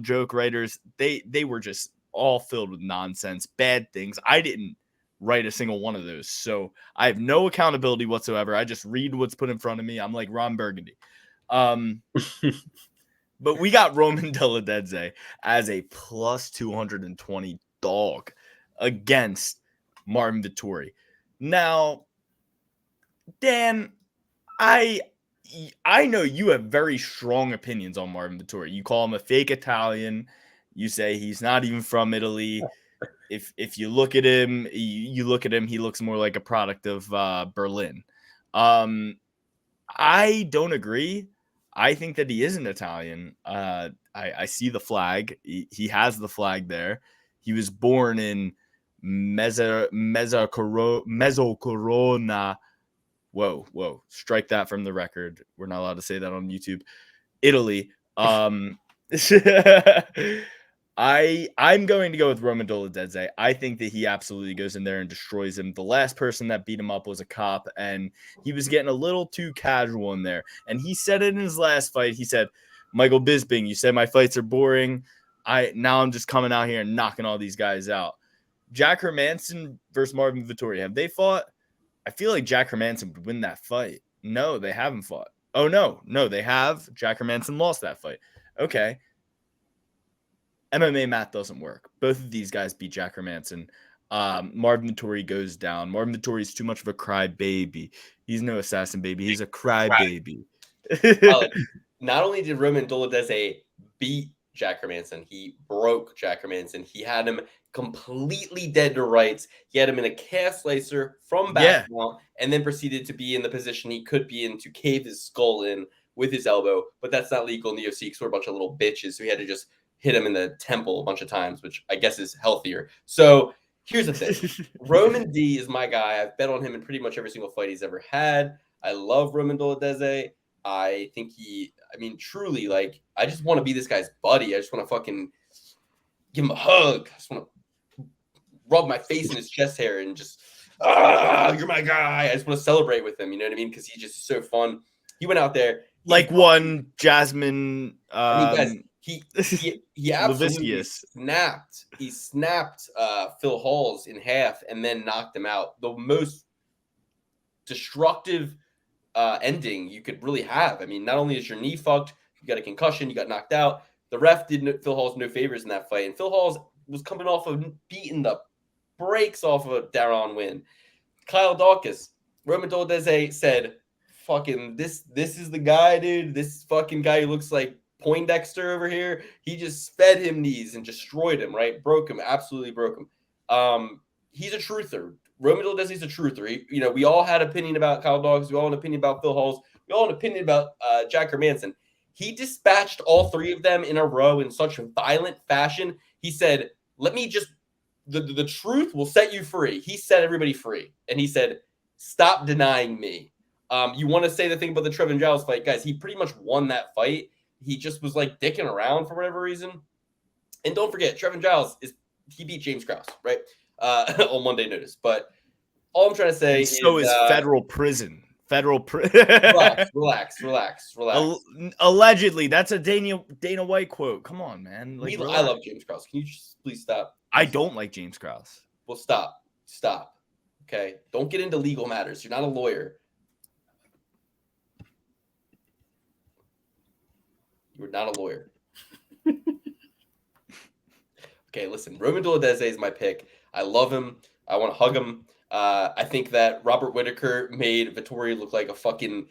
joke writers, they were just all filled with nonsense, bad things. I didn't write a single one of those. So I have no accountability whatsoever. I just read what's put in front of me. I'm like Ron Burgundy. But we got Roman Dolidze as a plus 220 dog against Marvin Vettori. Now, Dan, I know you have very strong opinions on Marvin Vettori. You call him a fake Italian. You say he's not even from Italy. If you look at him, he looks more like a product of Berlin. I don't agree. I think that he is an Italian. I see the flag. He has the flag there. He was born in Mezzocorona. Whoa. Strike that from the record. We're not allowed to say that on YouTube. Italy. I'm going to go with Roman Dolidze. I think that he absolutely goes in there and destroys him. The last person that beat him up was a cop, and he was getting a little too casual in there. And he said it in his last fight. He said, Michael Bisping, you said my fights are boring. Now I'm just coming out here and knocking all these guys out. Jack Hermanson versus Marvin Vettori. Have they fought? I feel like Jack Hermanson would win that fight. No, they haven't fought. Oh, no, they have. Jack Hermanson lost that fight. Okay. MMA math doesn't work. Both of these guys beat Jack Hermanson. Marvin Vettori goes down. Marvin Vettori is too much of a crybaby. He's no assassin baby. He's a crybaby. Not only did Roman Dolidze beat Jack Hermanson, he broke Jack Hermanson. He had him completely dead to rights. He had him in a calf slicer from back mount, and then proceeded to be in the position he could be in to cave his skull in with his elbow. But that's not legal in the UFC because we're a bunch of little bitches. So he had to just hit him in the temple a bunch of times, which I guess is healthier. So here's the thing. Roman D is my guy. I've bet on him in pretty much every single fight he's ever had. I love Roman Dolidze. I think truly, like, I just want to be this guy's buddy. I just want to fucking give him a hug. I just want to rub my face in his chest hair and just, you're my guy. I just want to celebrate with him. You know what I mean? Because he's just so fun. He went out there. Like one Jasmine. Guys, he absolutely snapped. He snapped Phil Halls in half and then knocked him out. The most destructive ending you could really have. I mean, not only is your knee fucked, you got a concussion, you got knocked out. The ref did Phil Halls no favors in that fight, and Phil Halls was coming off of beating the brakes off of a Daron win. Kyle Dawkins, Roman Dolidze said, fucking, this is the guy, dude. This fucking guy who looks like Poindexter over here. He just fed him knees and destroyed him, right? Broke him, absolutely broke him. He's a truther. Roman Dolidze is a truther. We all had opinion about Kyle Dawkins. We all had an opinion about Phil Halls. We all had an opinion about Jack Hermanson. He dispatched all three of them in a row in such a violent fashion. He said, let me just, the truth will set you free. He set everybody free. And he said, stop denying me. You want to say the thing about the Trevin Giles fight, guys, he pretty much won that fight. He just was like dicking around for whatever reason. And don't forget, Trevin Giles, he beat James Krause, right? On Monday notice. But all I'm trying to say is federal prison. Relax. Allegedly, that's a Dana White quote. Come on, man. I love James Krause. Can you just please stop? I don't like James Krause. Well, stop. Okay, don't get into legal matters. You're not a lawyer. You're not a lawyer. Okay, listen. Roman Dolidze is my pick. I love him. I want to hug him. I think that Robert Whittaker made Vettori look like a fucking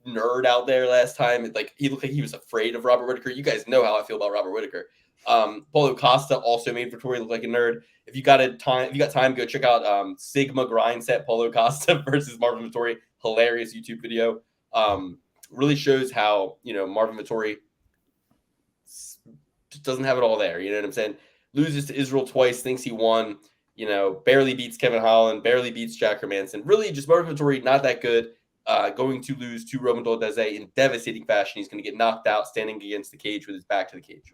nerd out there last time. Like he looked like he was afraid of Robert Whittaker. You guys know how I feel about Robert Whittaker. Paulo Costa also made Vettori look like a nerd. If you got time, go check out Sigma Grind Set Paulo Costa versus Marvin Vettori. Hilarious YouTube video. Really shows how Marvin Vettori just doesn't have it all there. You know what I'm saying? Loses to Israel twice, thinks he won. Barely beats Kevin Holland, barely beats Jack Hermanson. Really, just Marvin Vettori, not that good. Going to lose to Roman Dolidze in devastating fashion. He's going to get knocked out standing against the cage with his back to the cage.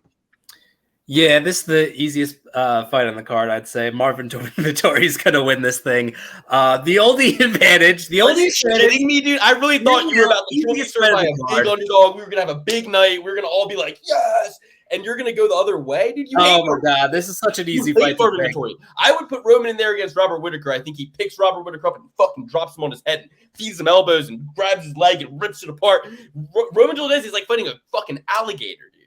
Yeah, this is the easiest fight on the card, I'd say. Marvin Vettori is going to win this thing. The only advantage, Are you kidding me, dude? I really thought you were about to serve by a big underdog. We were going to have a big night. We were going to all be like, yes. And you're going to go the other way, dude. Oh my God, this is such an easy fight. I would put Roman in there against Robert Whittaker. I think he picks Robert Whittaker up and fucking drops him on his head, and feeds him elbows, and grabs his leg and rips it apart. Roman Dolidze is like fighting a fucking alligator, dude.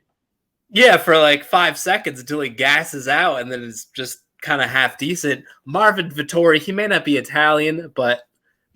Yeah, for like 5 seconds until he gasses out, and then it's just kind of half decent. Marvin Vettori, he may not be Italian, but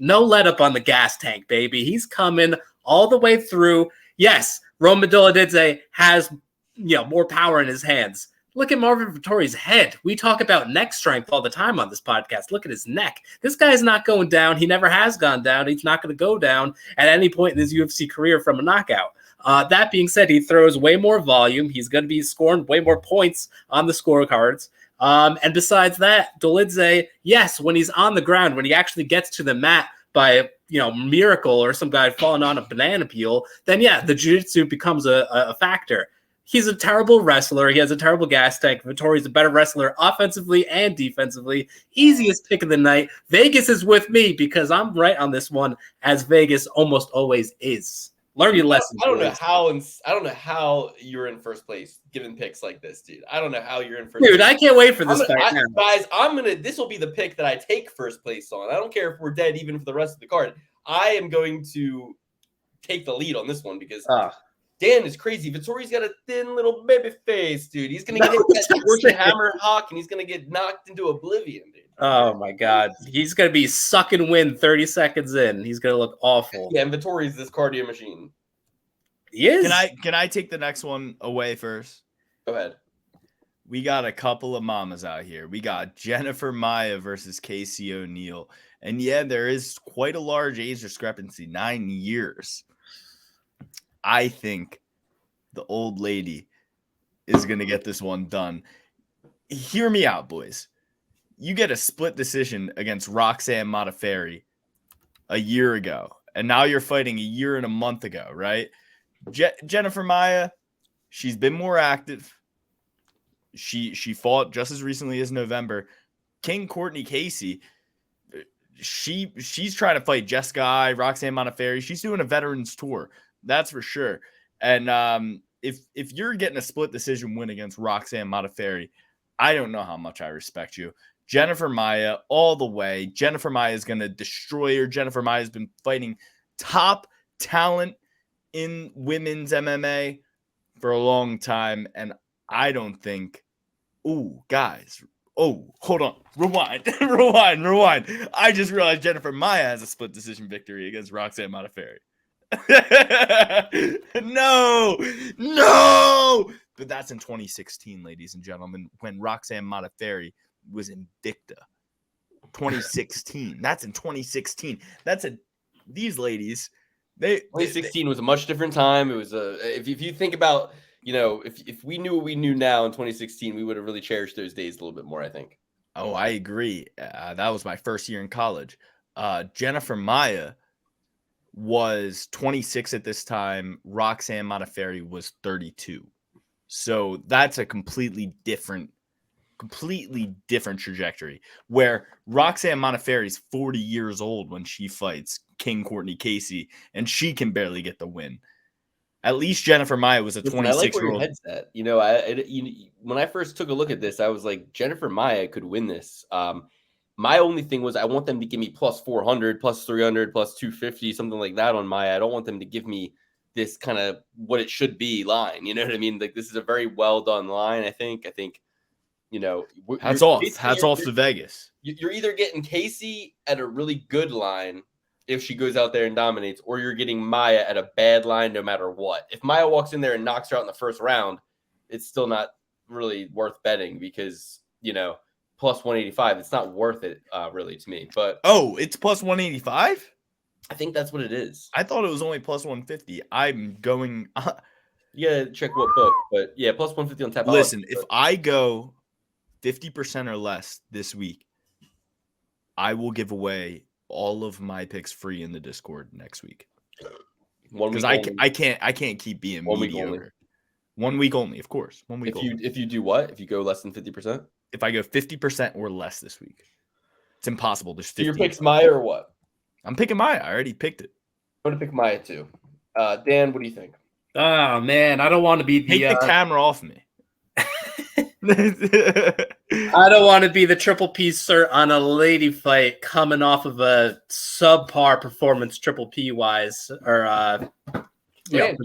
no let up on the gas tank, baby. He's coming all the way through. Yes, Roman Dolidze has more power in his hands. Look at Marvin Vettori's head. We talk about neck strength all the time on this podcast. Look at his neck. This guy's not going down. He never has gone down. He's not going to go down at any point in his UFC career from a knockout. That being said, he throws way more volume. He's going to be scoring way more points on the scorecards. And besides that, Dolidze, yes, when he's on the ground, when he actually gets to the mat by miracle or some guy falling on a banana peel, then yeah, the jiu-jitsu becomes a factor. He's a terrible wrestler. He has a terrible gas tank. Vettori's a better wrestler offensively and defensively. Easiest pick of the night. Vegas is with me because I'm right on this one, as Vegas almost always is. Learn your lesson. I don't know how you're in first place given picks like this, dude. I don't know how you're in first place. Dude, I can't wait for this fight. Guys, this will be the pick that I take first place on. I don't care if we're dead even for the rest of the card. I am going to take the lead on this one because Dan is crazy. Vettori's got a thin little baby face, dude. He's going to get hit with that Russian hammer hawk, and he's going to get knocked into oblivion, dude. Oh, my God. He's going to be sucking wind 30 seconds in. He's going to look awful. Yeah, and Vettori's this cardio machine. He is. Can I take the next one away first? Go ahead. We got a couple of mamas out here. We got Jennifer Maia versus Casey O'Neill. And yeah, there is quite a large age discrepancy, 9 years. I think the old lady is going to get this one done. Hear me out, boys. You get a split decision against Roxanne Modafferi a year ago, and now you're fighting a year and a month ago, right? Jennifer Maia, she's been more active. She fought just as recently as November. King Courtney Casey, she's trying to fight Jessica Ai, Roxanne Modafferi. She's doing a veterans tour. That's for sure. And if you're getting a split decision win against Roxanne Modafferi, I don't know how much I respect you. Jennifer Maia all the way. Jennifer Maia is going to destroy her. Jennifer Maia has been fighting top talent in women's MMA for a long time. And I don't think Ooh, guys. Oh, hold on. Rewind. Rewind. I just realized Jennifer Maia has a split decision victory against Roxanne Modafferi. No. But that's in 2016, ladies and gentlemen, when Roxanne Modafferi was Invicta. 2016. That's in 2016. These ladies. 2016 was a much different time. It was if you think about, if we knew what we knew now in 2016, we would have really cherished those days a little bit more, I think. Oh, I agree. That was my first year in college. Jennifer Maia was 26 at this time. Roxanne Modafferi was 32. So that's a completely different trajectory, where Roxanne Modafferi is 40 years old when she fights King Courtney Casey, and she can barely get the win. At least Jennifer Maia was a 26-year-old. When I first took a look at this, I was like, Jennifer Maia could win this. My only thing was I want them to give me plus 400, plus 300, plus 250, something like that on Maia. I don't want them to give me this kind of what it should be line. You know what I mean? Like, this is a very well done line, I think. Hats off to Vegas. You're either getting Casey at a really good line if she goes out there and dominates, or you're getting Maia at a bad line no matter what. If Maia walks in there and knocks her out in the first round, it's still not really worth betting because, plus 185, it's not worth it really to me. But it's plus 185? I think that's what it is. I thought it was only plus 150. I'm going check what book, but yeah, plus 150 on tap. Listen, if I go 50% or less this week, I will give away all of my picks free in the Discord next week. Because I can't keep being mediocre. 1 week only, of course. 1 week only. If you do what? If you go less than 50%? If I go 50% or less this week, it's impossible. There's 50. So your pick's Maia or what? I'm picking Maia. I already picked it. I'm going to pick Maia too. Dan, what do you think? Oh, man. I don't want to be Take the camera off me. I don't want to be the triple P cert on a lady fight coming off of a subpar performance triple P wise. Or Dan,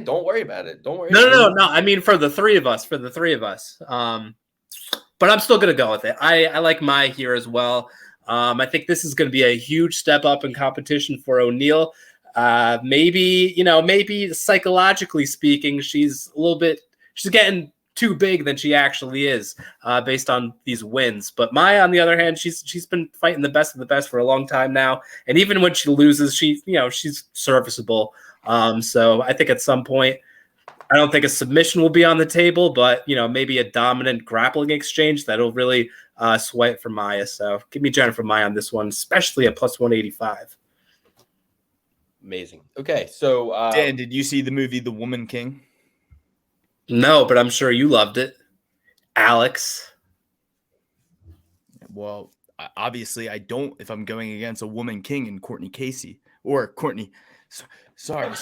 don't worry about it. Don't worry. No. I mean, for the three of us. But I'm still going to go with it. I like Maia here as well. I think this is going to be a huge step up in competition for O'Neal. Maybe psychologically speaking, she's getting too big than she actually is based on these wins. But Maia, on the other hand, she's been fighting the best of the best for a long time now. And even when she loses, she's serviceable. So I think at some point, I don't think a submission will be on the table, but maybe a dominant grappling exchange that'll really sway it for Maia. So give me Jennifer Maia on this one, especially at plus 185. Amazing. Okay, so Dan, did you see the movie The Woman King? No, but I'm sure you loved it, Alex. Well, obviously I don't if I'm going against a woman king in Courtney Casey or Courtney. Sorry.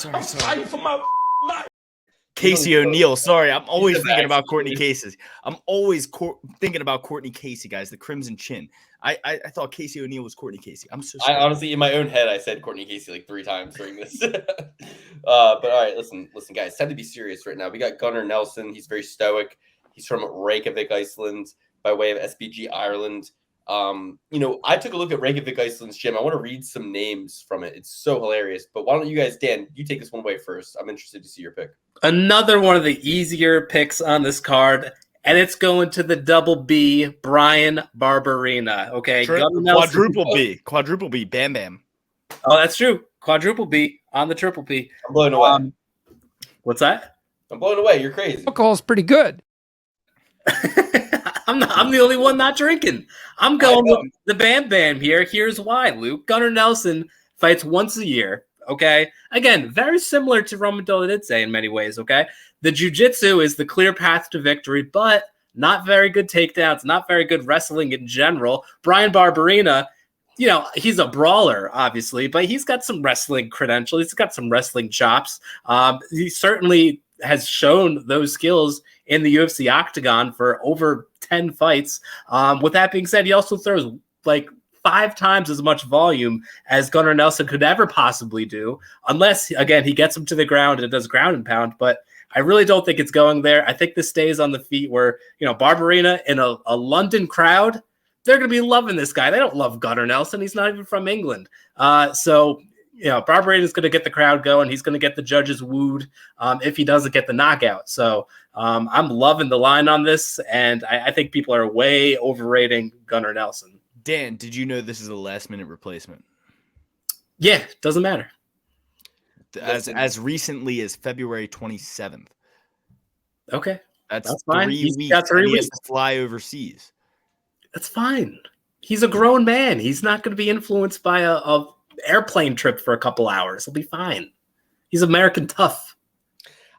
Casey O'Neal. Sorry, I'm always thinking about Courtney Casey. I'm always thinking about Courtney Casey, guys. The Crimson Chin. I thought Casey O'Neal was Courtney Casey. I'm so sorry. I honestly, in my own head, I said Courtney Casey like 3 times during this. But all right, listen, guys. It's time to be serious right now. We got Gunnar Nelson. He's very stoic. He's from Reykjavik, Iceland, by way of SBG Ireland. I took a look at Reykjavik, Iceland's gym. I want to read some names from it. It's so hilarious. But why don't you guys, Dan, you take this one away first. I'm interested to see your pick. Another one of the easier picks on this card, and it's going to the double B, Brian Barberena. Okay, quadruple B, bam bam. Oh, that's true. Quadruple B on the triple P. I'm blown away. What's that? I'm blown away. You're crazy. Alcohol's pretty good. I'm the only one not drinking. I'm going with the Bam Bam here. Here's why, Luke. Gunnar Nelson fights once a year. Okay. Again, very similar to Roman Dolidze in many ways. Okay. The jiu-jitsu is the clear path to victory, but not very good takedowns, not very good wrestling in general. Brian Barberena, he's a brawler, obviously, but he's got some wrestling credentials. He's got some wrestling chops. He certainly has shown those skills in the UFC octagon for over 10 fights. With that being said, he also throws like 5 times as much volume as Gunnar Nelson could ever possibly do, unless, again, he gets him to the ground and does ground and pound. But I really don't think it's going there. I think this stays on the feet where, Barberena in a London crowd, they're going to be loving this guy. They don't love Gunnar Nelson. He's not even from England. So Barberena is going to get the crowd going. He's going to get the judges wooed if he doesn't get the knockout. So I'm loving the line on this, and I think people are way overrating Gunnar Nelson. Dan, did you know this is a last-minute replacement? Yeah, doesn't matter. As recently as February 27th. Okay. That's fine. 3 weeks. Got 3 and he has weeks. to fly overseas. That's fine. He's a grown man. He's not going to be influenced by a airplane trip for a couple hours. He'll be fine. He's American tough.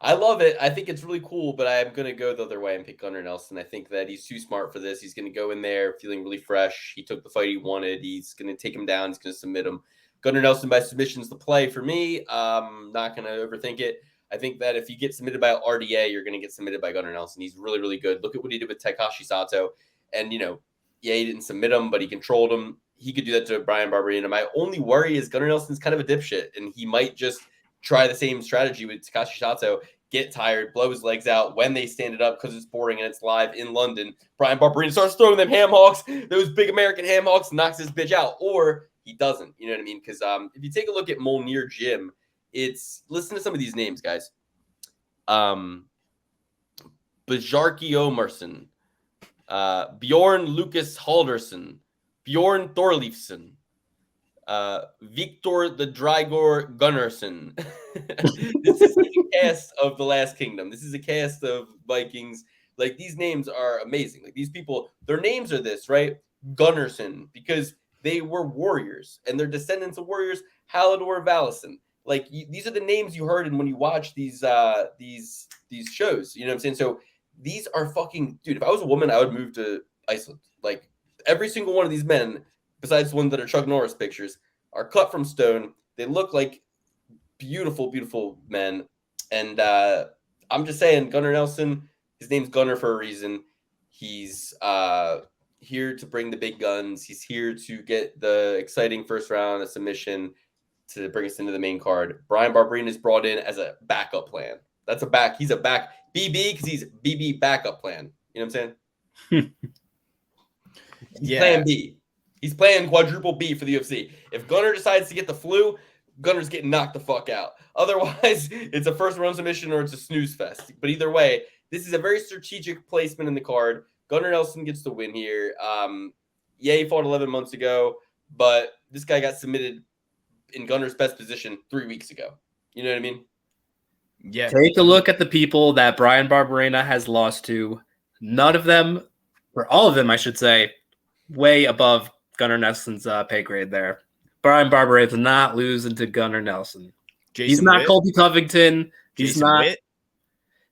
I love it. I think it's really cool, but I'm going to go the other way and pick Gunnar Nelson. I think that he's too smart for this. He's going to go in there feeling really fresh. He took the fight he wanted. He's going to take him down. He's going to submit him. Gunnar Nelson by submission's the play for me. Not going to overthink it. I think that if you get submitted by RDA, you're going to get submitted by Gunnar Nelson. He's really, really good. Look at what he did with Takashi Sato. And, he didn't submit him, but he controlled him. He could do that to Brian Barberena. My only worry is Gunnar Nelson's kind of a dipshit, and he might just try the same strategy with Takashi Sato, get tired, blow his legs out when they stand it up because it's boring and it's live in London. Brian Barberena starts throwing them ham hocks, those big American ham hocks, knocks this bitch out. Or he doesn't, you know what I mean? Because if you take a look at Molnir Gym, listen to some of these names, guys. Bajarki Omarsson, Bjorn Lucas Halderson, Bjorn Thorleifson, Victor the Drygor Gunnarsson. This is a cast of the Last Kingdom. This is a cast of Vikings. Like, these names are amazing. Like, these people, their names are this, right? Gunnarsson, because they were warriors, and they're descendants of warriors. Halidor Valison. Like, these are the names you heard when you watch these shows. You know what I'm saying? So these are fucking, dude. If I was a woman, I would move to Iceland. Like, every single one of these men, besides the ones that are Chuck Norris pictures, are cut from stone. They look like beautiful, beautiful men. And I'm just saying, Gunnar Nelson, his name's Gunnar for a reason. He's here to bring the big guns. He's here to get the exciting first round, a submission to bring us into the main card. Brian Barberena is brought in as a backup plan. He's a back BB because he's BB backup plan. You know what I'm saying? He's plan B. He's playing quadruple B for the UFC. If Gunnar decides to get the flu, Gunnar's getting knocked the fuck out. Otherwise, it's a first round submission or it's a snooze fest. But either way, this is a very strategic placement in the card. Gunnar Nelson gets the win here. He fought 11 months ago, but this guy got submitted in Gunnar's best position 3 weeks ago. You know what I mean? Yeah. Take a look at the people that Brian Barberena has lost to. None of them, or all of them, I should say, way above Gunnar Nelson's pay grade there. Brian Barberena is not losing to Gunnar Nelson. He's not Colby Covington. He's not. Witt?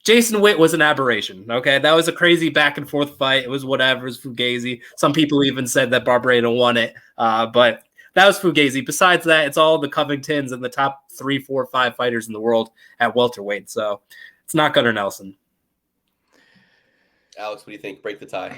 Jason Witt was an aberration. Okay, that was a crazy back and forth fight. It was whatever. It was Fugazi. Some people even said that Barberena won it, but that was Fugazi. Besides that, it's all the Covingtons and the top 3, 4, 5 fighters in the world at welterweight. So it's not Gunnar Nelson. Alex, what do you think? Break the tie.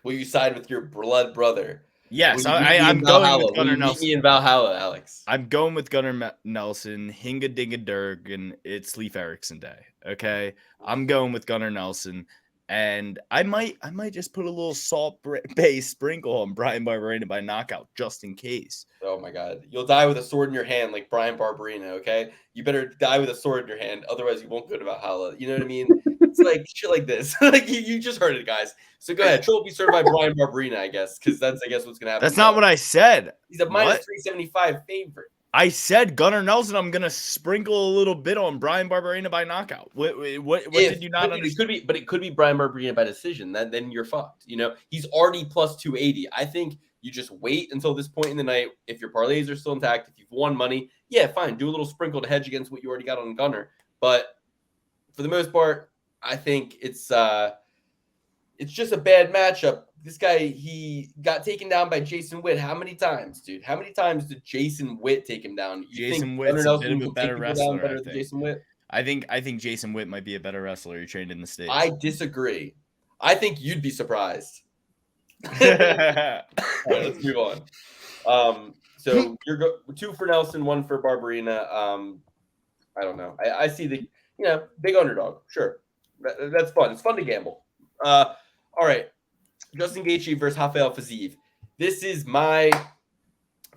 Will you side with your blood brother? Yes, I'm going with Gunnar Nelson. Meet me in Valhalla, Alex. I'm going with Gunnar Nelson. Hinga Dinga Durg, and it's Leif Erikson day. Okay, I'm going with Gunnar Nelson, and I might just put a little salt-based sprinkle on Brian Barberena by knockout just in case. Oh my God, you'll die with a sword in your hand like Brian Barberena. Okay, you better die with a sword in your hand, otherwise you won't go to Valhalla. You know what I mean? It's like shit like this. Like you just heard it, guys. So go ahead, trophy served by Brian Barberena, I guess, because that's what's gonna happen. That's not what I said. He's a minus 375 favorite. I said Gunnar Nelson. I'm gonna sprinkle a little bit on Brian Barberena by knockout. What did you not understand? It could be Brian Barberena by decision. Then you're fucked. You know, he's already plus 280. I think you just wait until this point in the night. If your parlays are still intact, if you've won money, yeah, fine. Do a little sprinkle to hedge against what you already got on Gunnar. But for the most part, I think it's just a bad matchup. This guy, he got taken down by Jason Witt. How many times, dude? How many times did Jason Witt take him down? Jason Witt's a bit of a better wrestler. Better than Jason Witt? I think Jason Witt might be a better wrestler. He trained in the States. I disagree. I think you'd be surprised. All right, let's move on. So you're 2 for Nelson, 1 for Barberena. I don't know. I see the big underdog. Sure, that's fun. It's fun to gamble. All right, Justin Gaethje versus Rafael Fiziev. This is my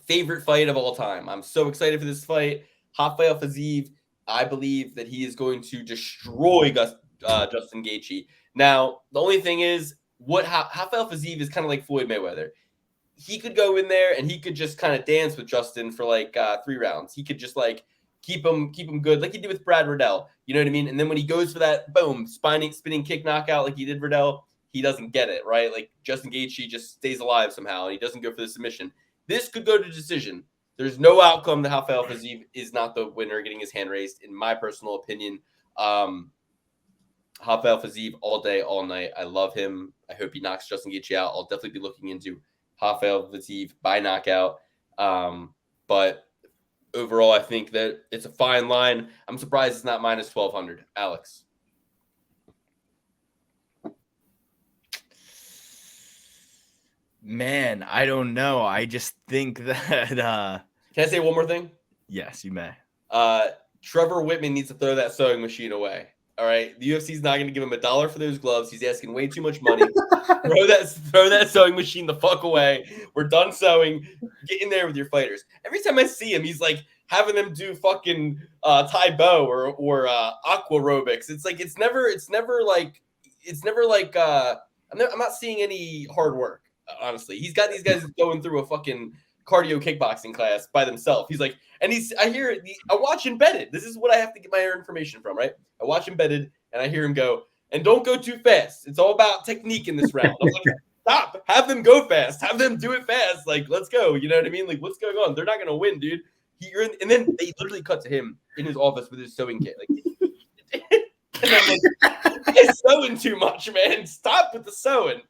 favorite fight of all time. I'm so excited for this fight. Rafael Fiziev, I believe that he is going to destroy Justin Gaethje. Now, the only thing is, Rafael Fiziev is kind of like Floyd Mayweather. He could go in there and he could just kind of dance with Justin for like 3 rounds. He could just like keep him good, like he did with Brad Riddell. You know what I mean? And then when he goes for that boom spinning kick knockout like he did Riddell, he doesn't get it, right? Like Justin Gaethje just stays alive somehow and he doesn't go for the submission. This could go to decision. There's no outcome that Rafael Fiziev is not the winner getting his hand raised, in my personal opinion. Rafael Fiziev all day, all night. I love him. I hope he knocks Justin Gaethje out. I'll definitely be looking into Rafael Fiziev by knockout. But overall, I think that it's a fine line. I'm surprised it's not minus 1,200. Alex. Man, I don't know. I just think that Can I say one more thing? yes, you may. Trevor Whitman needs to throw that sewing machine away. All right. The UFC is not going to give him $1 for those gloves. He's asking way too much money. throw that sewing machine the fuck away. We're done sewing. Get in there with your fighters. Every time I see him, he's like having them do fucking Tai Bo or aqua aerobics. It's like it's never like I'm not seeing any hard work. Honestly, he's got these guys going through a fucking cardio kickboxing class by themselves. He's like, and I watch Embedded. This is what I have to get my information from, right? I watch Embedded and I hear him go, and don't go too fast. It's all about technique in this round. I'm like, stop, have them go fast, have them do it fast. Like, let's go. You know what I mean? Like, what's going on? They're not going to win, dude. And then they literally cut to him in his office with his sewing kit. Like, and I'm like, you're sewing too much, man. Stop with the sewing.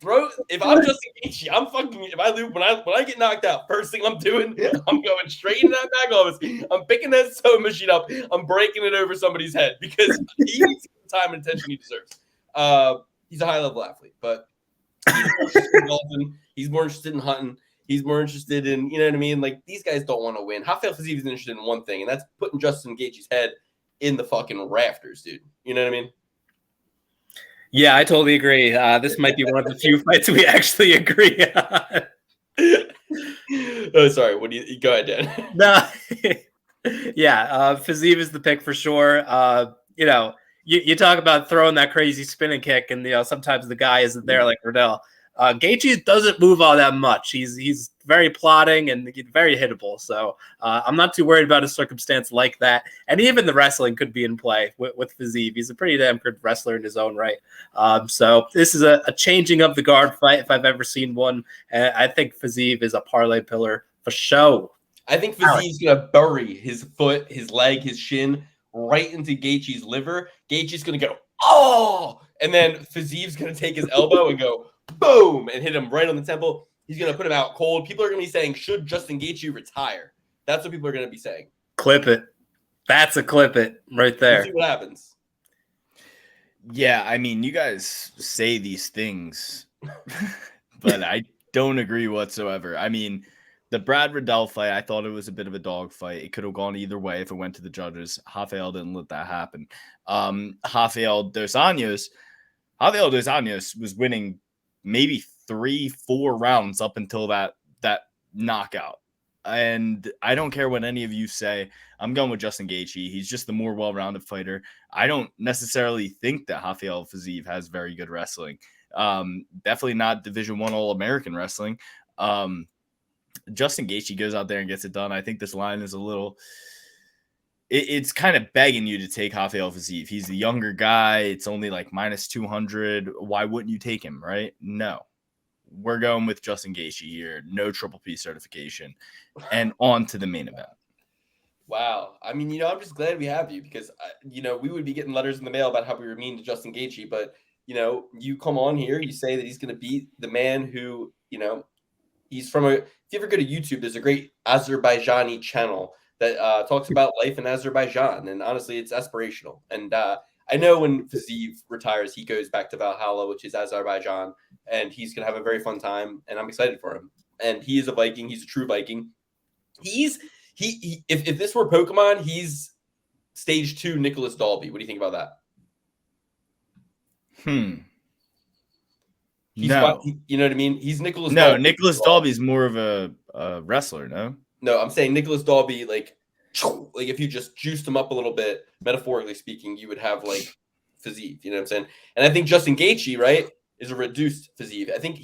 If I'm Justin Gaethje, I'm fucking. If I lose, when I get knocked out, first thing I'm doing, I'm going straight into that back office. I'm picking that sewing machine up. I'm breaking it over somebody's head because he needs the time and attention he deserves. He's a high level athlete, but he's more interested in hunting. He's more interested in, you know what I mean? Like, these guys don't want to win. Rafael Fiziev is interested in one thing, and that's putting Justin Gaethje's head in the fucking rafters, dude. You know what I mean? Yeah, I totally agree. This might be one of the few fights we actually agree on. Oh, sorry. What do you go ahead, Dan? No, yeah, Fiziev is the pick for sure. You talk about throwing that crazy spinning kick, and sometimes the guy isn't there like Riddell. Gaethje doesn't move all that much. He's very plotting and very hittable. So I'm not too worried about a circumstance like that. And even the wrestling could be in play with Fiziev. He's a pretty damn good wrestler in his own right. So this is a changing of the guard fight if I've ever seen one. And I think Fiziev is a parlay pillar for show. I think Fiziev's going to bury his foot, his leg, his shin right into Gaethje's liver. Gaethje's going to go, oh! And then Fiziev's going to take his elbow and go, boom, and hit him right on the temple. He's going to put him out cold. People are going to be saying, should Justin Gaethje retire? That's what people are going to be saying. Clip it. That's a clip it right there. We'll see what happens. Yeah, I mean, you guys say these things, but I don't agree whatsoever. I mean, the Brad Riddell fight, I thought it was a bit of a dog fight. It could have gone either way if it went to the judges. Rafael didn't let that happen. Rafael dos Anjos was winning maybe 3-4 rounds up until that knockout. And I don't care what any of you say. I'm going with Justin Gaethje. He's just the more well-rounded fighter. I don't necessarily think that Rafael Fiziev has very good wrestling. Definitely not Division I All-American wrestling. Justin Gaethje goes out there and gets it done. I think this line is a little... It's kind of begging you to take Rafael Fiziev. He's the younger guy. It's only like minus 200. Why wouldn't you take him, right? No. We're going with Justin Gaethje here. No Triple P certification. And on to the main event. Wow. I mean, I'm just glad we have you because, we would be getting letters in the mail about how we were mean to Justin Gaethje. But, you come on here, you say that he's going to beat the man who, he's from if you ever go to YouTube, there's a great Azerbaijani channel that talks about life in Azerbaijan. And honestly, it's aspirational. And I know when Fiziev retires, he goes back to Valhalla, which is Azerbaijan, and he's going to have a very fun time. And I'm excited for him. And he is a Viking. He's a true Viking. If this were Pokemon, he's Stage 2, Nicholas Dalby. What do you think about that? He's No. you know what I mean? He's Nicholas No, Dalby. Nicholas Dalby's more of a wrestler, no? No, I'm saying Nicholas Dalby, like if you just juiced him up a little bit, metaphorically speaking, you would have like physique. You know what I'm saying? And I think Justin Gaethje, right, is a reduced physique. I think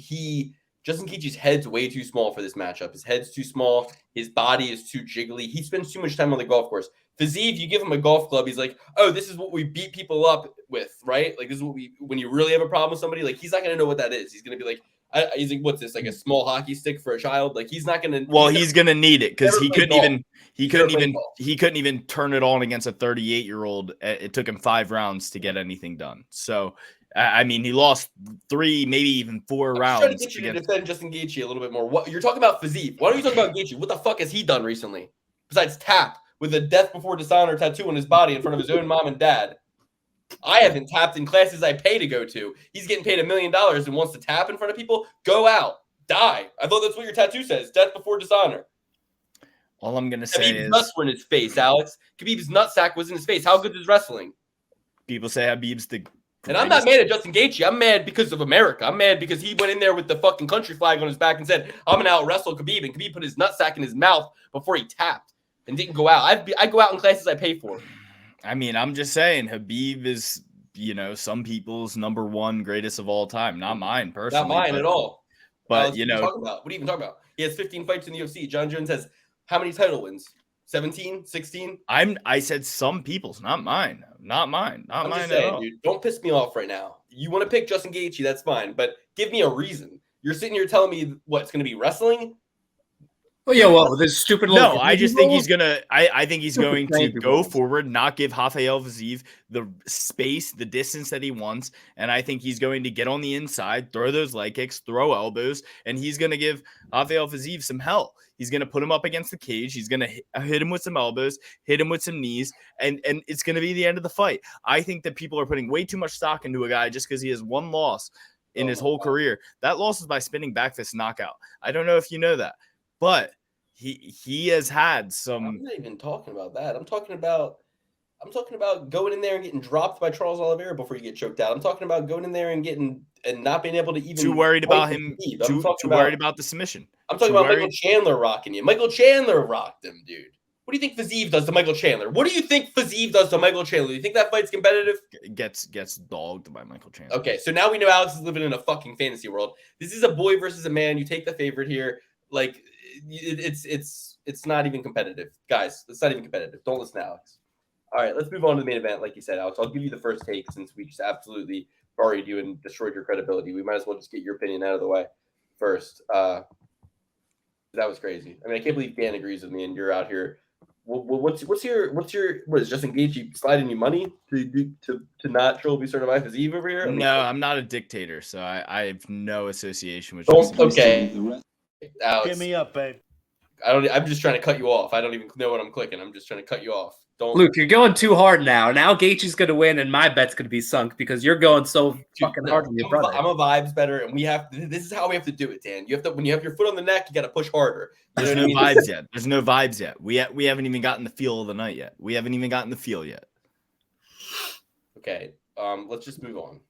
Justin Gaethje's head's way too small for this matchup. His head's too small. His body is too jiggly. He spends too much time on the golf course. Physique, you give him a golf club, he's like, oh, this is what we beat people up with, right? Like this is what when you really have a problem with somebody, like he's not gonna know what that is. He's gonna be like, he's like, what's this? Like a small hockey stick for a child? Like he's not gonna. Well, he's gonna need it because he couldn't even turn it on against a 38-year-old. It took him 5 rounds to get anything done. So, I mean, he lost 3, maybe even 4 rounds. I'm trying to get you to defend Justin Gaethje a little bit more. What you're talking about physique? Why don't you talk about Gaethje? What the fuck has he done recently besides tap with a death before dishonor tattoo on his body in front of his own mom and dad? I haven't tapped in classes I pay to go to. He's getting paid $1 million and wants to tap in front of people. Go out, die. I thought that's what your tattoo says: death before dishonor. All I'm gonna say Khabib's nuts were in his face, Alex. Khabib's nutsack was in his face. How good is wrestling? People say Khabib's the greatest. And I'm not mad at Justin Gaethje. I'm mad because of America. I'm mad because he went in there with the fucking country flag on his back and said, I'm going to out-wrestle Khabib. And Khabib put his nutsack in his mouth before he tapped and didn't go out. I go out in classes I pay for. I mean, I'm just saying Khabib is, some people's number 1 greatest of all time. Not mine, personally. Not mine at all. But, what are you even talking about? He has 15 fights in the UFC. John Jones has how many title wins? 17, 16? I said some people's, not mine. Not mine. Not mine at all. Dude, don't piss me off right now. You want to pick Justin Gaethje, that's fine, but give me a reason. You're sitting here telling me it's going to be wrestling? Well, yeah, well, this stupid little. No, I just think he's gonna. I think he's going to go balls. forward, not give Rafael Fiziev the space, the distance that he wants, and I think he's going to get on the inside, throw those leg kicks, throw elbows, and he's going to give Rafael Fiziev some hell. He's going to put him up against the cage. He's going to hit him with some elbows, hit him with some knees, and it's going to be the end of the fight. I think that people are putting way too much stock into a guy just because he has 1 loss in his whole career. That loss is by spinning back fist knockout. I don't know if you know that. But he has had some. I'm not even talking about that. I'm talking about going in there and getting dropped by Charles Oliveira before you get choked out. I'm talking about going in there and not being able to even. Too worried about him. Too worried about the submission. I'm talking about Michael Chandler rocking you. Michael Chandler rocked him, dude. What do you think Fiziev does to Michael Chandler? What do you think Fiziev does to Michael Chandler? Do you think that fight's competitive? Gets dogged by Michael Chandler. Okay, so now we know Alex is living in a fucking fantasy world. This is a boy versus a man. You take the favorite here. Like it's not even competitive, guys. It's not even competitive. Don't listen to Alex. All right, let's move on to the main event. Like you said, Alex, I'll give you the first take since we just absolutely buried you and destroyed your credibility. We might as well just get your opinion out of the way first. That was crazy. I mean, I can't believe Dan agrees with me, and you're out here. What's your what is Justin Gaethje sliding you money to not triple certified Fiziev over here? No, I'm not a dictator, so I have no association with. Okay, Alex, Hit me up, babe. I'm just trying to cut you off. I don't even know what I'm clicking. I'm just trying to cut you off. Luke, you're going too hard now. Now Gaethje's going to win, and my bet's going to be sunk because you're going so fucking hard on your brother. I'm a vibes better, and we have. This is how we have to do it, Dan. You have to when you have your foot on the neck, you got to push harder. There's no vibes yet. There's no vibes yet. We haven't even gotten the feel of the night yet. We haven't even gotten the feel yet. Okay. Let's just move on.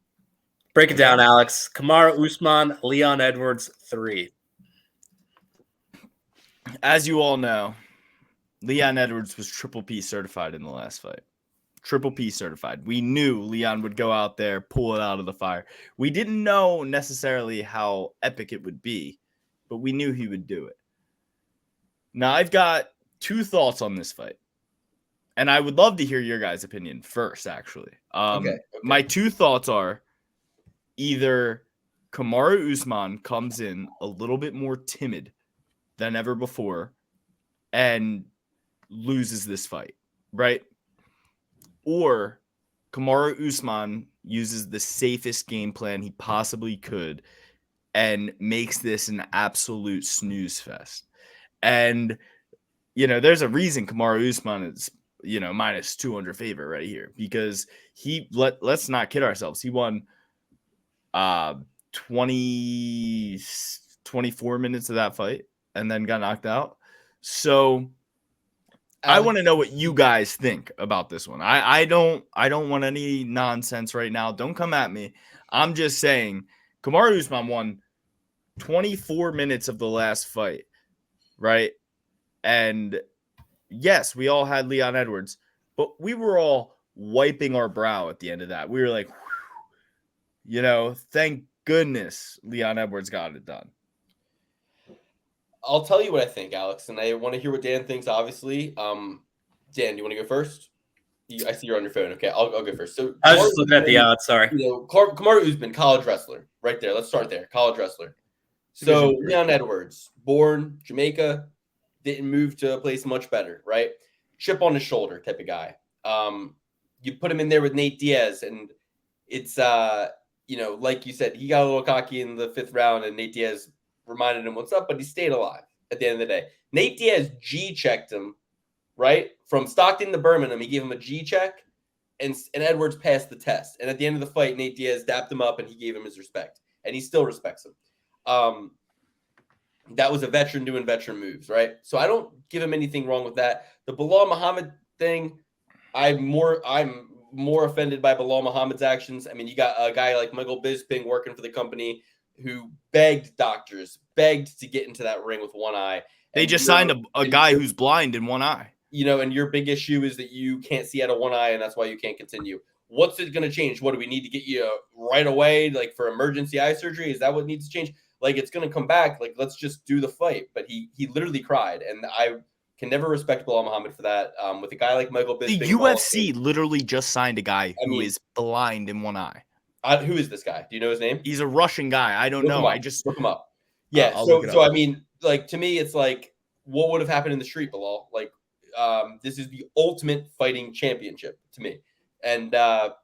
Break it down, Alex. Kamaru Usman, Leon Edwards, 3. As you all know, Leon Edwards was Triple P certified in the last fight. Triple P certified. We knew Leon would go out there, pull it out of the fire. We didn't know necessarily how epic it would be, but we knew he would do it. Now, I've got 2 thoughts on this fight, and I would love to hear your guys' opinion first, actually. Okay. My 2 thoughts are either Kamaru Usman comes in a little bit more timid than ever before and loses this fight, right? Or Kamaru Usman uses the safest game plan he possibly could and makes this an absolute snooze fest. And, there's a reason Kamaru Usman is, minus 200 favorite right here because let's not kid ourselves. He won 24 minutes of that fight and then got knocked out. So I want to know what you guys think about this one. I don't want any nonsense right now. Don't come at me. I'm just saying Kamaru Usman won 24 minutes of the last fight, right? And yes, we all had Leon Edwards, but we were all wiping our brow at the end of that. We were like, thank goodness Leon Edwards got it done. I'll tell you what I think, Alex, and I want to hear what Dan thinks, obviously. Dan, do you want to go first? I see you're on your phone. Okay, I'll go first. So I was just looking at the odds. Sorry. Kamaru Usman, college wrestler, right there. Let's start there. College wrestler. So Leon Edwards, born Jamaica, didn't move to a place much better, right? Chip on his shoulder type of guy. You put him in there with Nate Diaz, and it's like you said, he got a little cocky in the 5th round, and Nate Diaz reminded him what's up, but he stayed alive at the end of the day. Nate Diaz G-checked him, right? From Stockton to Birmingham, he gave him a G-check, and Edwards passed the test. And at the end of the fight, Nate Diaz dapped him up, and he gave him his respect. And he still respects him. That was a veteran doing veteran moves, right? So I don't give him anything wrong with that. The Bilal Muhammad thing, I'm more offended by Bilal Muhammad's actions. I mean, you got a guy like Michael Bisping working for the company who begged doctors, begged to get into that ring with one eye. They just signed a guy who's blind in one eye. And your big issue is that you can't see out of one eye, and that's why you can't continue. What's it going to change? What do we need to get you right away, like for emergency eye surgery? Is that what needs to change? Like, it's going to come back. Like, let's just do the fight. But he literally cried, and I can never respect Bilal Muhammad for that. With a guy like Michael Bisping. The UFC literally just signed a guy who is blind in one eye. Who is this guy? Do you know his name? He's a Russian guy. I don't know. I just look him up. Yeah. So I mean, like, to me, it's like, what would have happened in the street, Bilal? Like, this is the ultimate fighting championship to me, and that's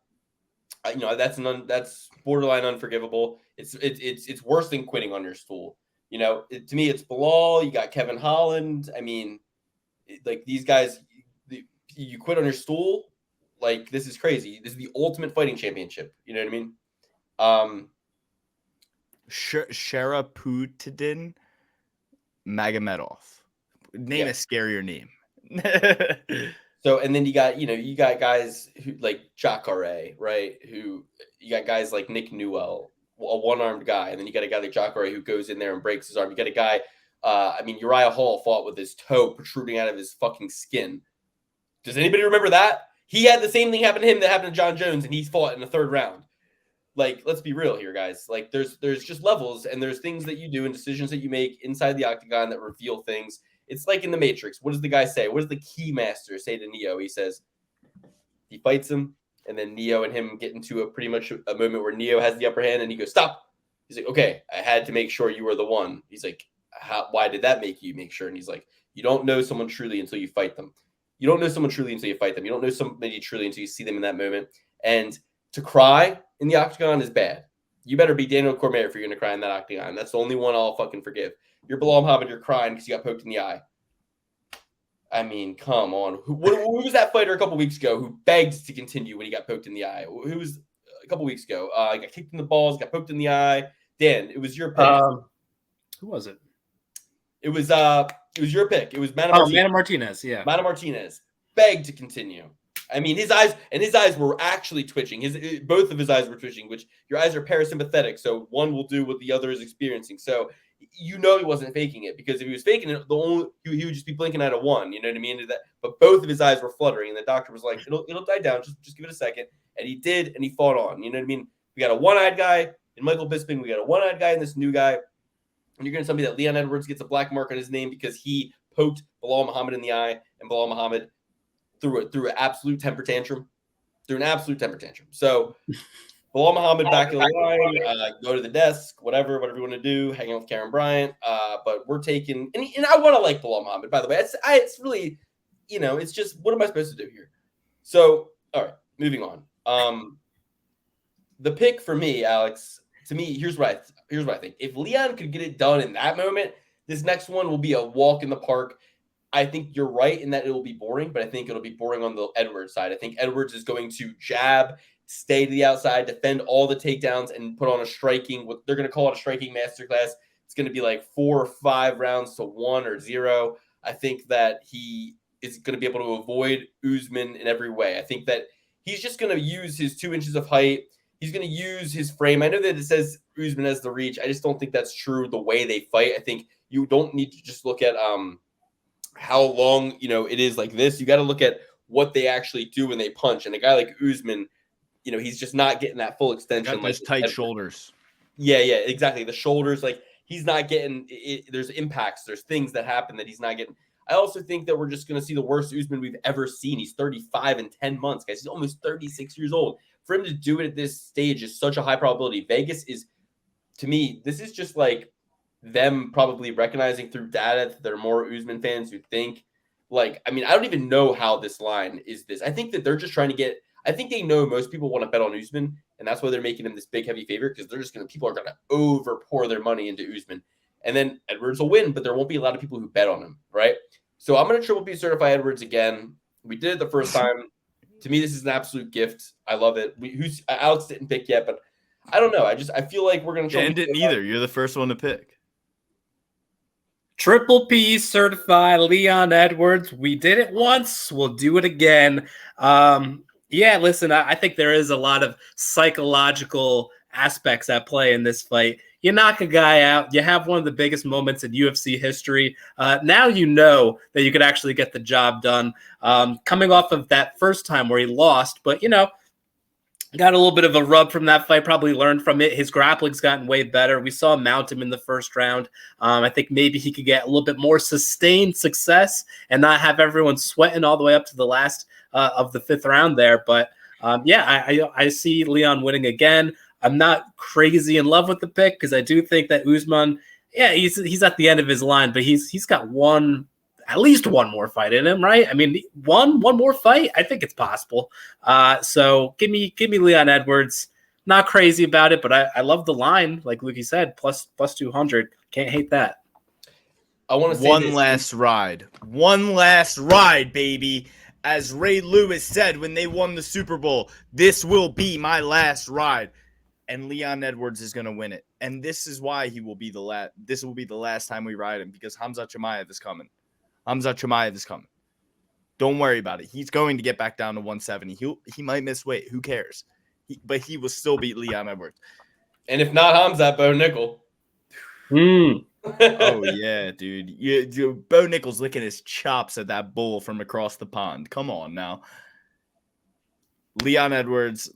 borderline unforgivable. It's worse than quitting on your stool. To me, it's Bilal. You got Kevin Holland. I mean, like, these guys, you quit on your stool. Like, this is crazy. This is the ultimate fighting championship. You know what I mean? Sharaputidin Magomedov. Name a scarier name. So, and then you got guys who like Jacare, right? Who you got guys like Nick Newell, a one-armed guy, and then you got a guy like Jacare who goes in there and breaks his arm. You got a guy, Uriah Hall fought with his toe protruding out of his fucking skin. Does anybody remember that? He had the same thing happen to him that happened to John Jones, and he fought in the 3rd round. Like, let's be real here, guys. Like, there's just levels, and there's things that you do and decisions that you make inside the octagon that reveal things. It's like in the Matrix. What does the guy say? What does the key master say to Neo? He says, he fights him, and then Neo and him get into pretty much a moment where Neo has the upper hand, and he goes, stop. He's like, okay, I had to make sure you were the one. He's like, why did that make you make sure? And he's like, you don't know someone truly until you fight them. You don't know someone truly until you fight them. You don't know somebody truly until you see them in that moment. And to cry in the octagon is bad. You better be Daniel Cormier if you're going to cry in that octagon. That's the only one I'll fucking forgive. You're Bilal Muhammad, you're crying because you got poked in the eye. I mean, come on. Who was that fighter a couple weeks ago who begged to continue when he got poked in the eye? Who was a couple weeks ago? Got kicked in the balls, got poked in the eye. Dan, it was your pick. Who was it? It was your pick. It was Mana Martinez. Yeah. Mana Martinez begged to continue. I mean, his eyes were actually twitching. Both of his eyes were twitching, which your eyes are parasympathetic. So one will do what the other is experiencing. So he wasn't faking it, because if he was faking it, he would just be blinking out of one. You know what I mean? But both of his eyes were fluttering, and the doctor was like, "It'll die down. Just give it a second." And he did, and he fought on. You know what I mean? We got a one-eyed guy in Michael Bisping. We got a one-eyed guy in this new guy. And you're going to tell me that Leon Edwards gets a black mark on his name because he poked Bilal Muhammad in the eye, and Bilal Muhammad threw an absolute temper tantrum. So Bilal Muhammad back in the line, go to the desk, whatever you want to do, hang out with Karen Bryant. But we're taking, and I want to like Bilal Muhammad, by the way. It's really, it's just, what am I supposed to do here? So, all right, moving on. The pick for me, Alex, to me, here's what I think. If Leon could get it done in that moment, this next one will be a walk in the park. I think you're right in that it will be boring, but I think it'll be boring on the Edwards side. I think Edwards is going to jab, stay to the outside, defend all the takedowns, and put on a striking, what they're going to call it a striking masterclass. It's going to be like 4 or 5 rounds to 1 or 0. I think that he is going to be able to avoid Usman in every way. I think that he's just going to use his 2 inches of height. He's going to use his frame. I know that it says Usman has the reach. I just don't think that's true the way they fight. I think you don't need to just look at how long, it is like this. You got to look at what they actually do when they punch. And a guy like Usman, he's just not getting that full extension. Got those tight shoulders. Yeah, exactly. The shoulders, like he's not getting it. There's impacts. There's things that happen that he's not getting. I also think that we're just going to see the worst Usman we've ever seen. He's 35 in 10 months, guys. He's almost 36 years old. For him to do it at this stage is such a high probability. Vegas is, to me, this is just like them probably recognizing through data that there are more Usman fans who think, I don't even know how this line is this. I think that they're just trying to get, I think they know most people want to bet on Usman, and that's why they're making him this big, heavy favorite, because people are going to over pour their money into Usman. And then Edwards will win, but there won't be a lot of people who bet on him, right? So I'm going to triple P certify Edwards again. We did it the first time. To me, this is an absolute gift. I love it. Alex didn't pick yet, but I don't know. I feel like we're going to. Dan didn't either. You're the first one to pick. Triple P certified Leon Edwards. We did it once. We'll do it again. Yeah, listen, I think there is a lot of psychological aspects at play in this fight. You knock a guy out, you have one of the biggest moments in UFC history. Now you know that you could actually get the job done. Coming off of that first time where he lost, but, got a little bit of a rub from that fight, probably learned from it. His grappling's gotten way better. We saw him mount him in the first round. I think maybe he could get a little bit more sustained success and not have everyone sweating all the way up to the last of the 5th round there. But, I see Leon winning again. I'm not crazy in love with the pick because I do think that Usman, he's at the end of his line, but he's got at least one more fight in him, right? I mean, one more fight, I think it's possible. So give me Leon Edwards. Not crazy about it, but I love the line, like Lukey said, plus 200. Can't hate that. I want to say one last ride, baby. As Ray Lewis said when they won the Super Bowl, this will be my last ride. And Leon Edwards is going to win it. And this is why he will be the last. This will be the last time we ride him, because Khamzat Chimaev is coming. Don't worry about it. He's going to get back down to 170. He might miss weight. Who cares? But he will still beat Leon Edwards. And if not Khamzat, Bo Nickel. Oh, yeah, dude. Bo Nickel's licking his chops at that bull from across the pond. Come on now. Leon Edwards.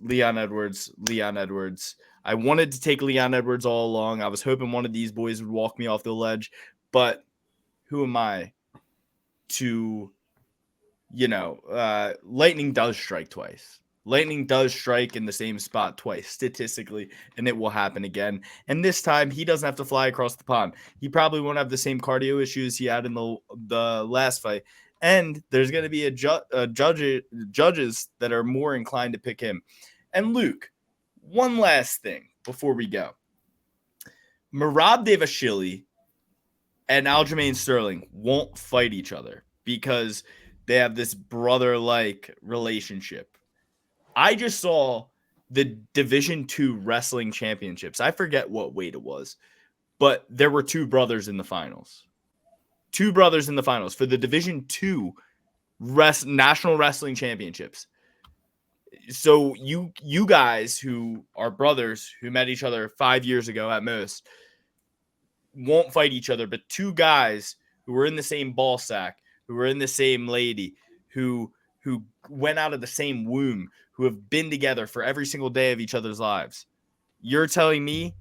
I wanted to take Leon Edwards all along. I was hoping one of these boys would walk me off the ledge, but who am I to, lightning does strike twice. Lightning does strike in the same spot twice, statistically, and it will happen again. And this time, he doesn't have to fly across the pond. He probably won't have the same cardio issues he had in the last fight. And there's going to be judges that are more inclined to pick him. And Luke, one last thing before we go. Merab Dvalishvili and Aljamain Sterling won't fight each other because they have this brother-like relationship. I just saw the Division II Wrestling Championships. I forget what weight it was, but there were 2 brothers in the finals. 2 brothers in the finals for the Division II National Wrestling Championships. So you guys who are brothers who met each other 5 years ago at most won't fight each other, but 2 guys who were in the same ball sack, who were in the same lady, who went out of the same womb, who have been together for every single day of each other's lives. You're telling me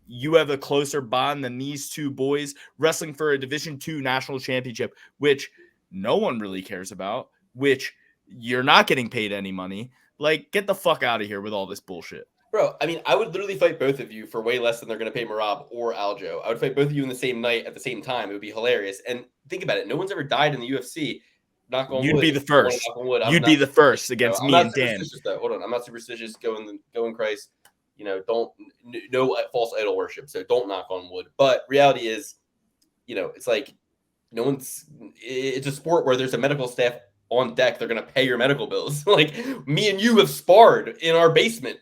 you have a closer bond than these 2 boys wrestling for a Division II national championship, which no one really cares about, which you're not getting paid any money. Like, get the fuck out of here with all this bullshit. Bro, I mean, I would literally fight both of you for way less than they're going to pay Merab or Aljo. I would fight both of you in the same night at the same time. It would be hilarious. And think about it. No one's ever died in the UFC. Knock on wood. You'd be the first. You'd be the first against me and Dan. Hold on. I'm not superstitious. Go in Christ. No false idol worship. So don't knock on wood. But reality is, it's like it's a sport where there's a medical staff on deck. They're going to pay your medical bills. Like, me and you have sparred in our basement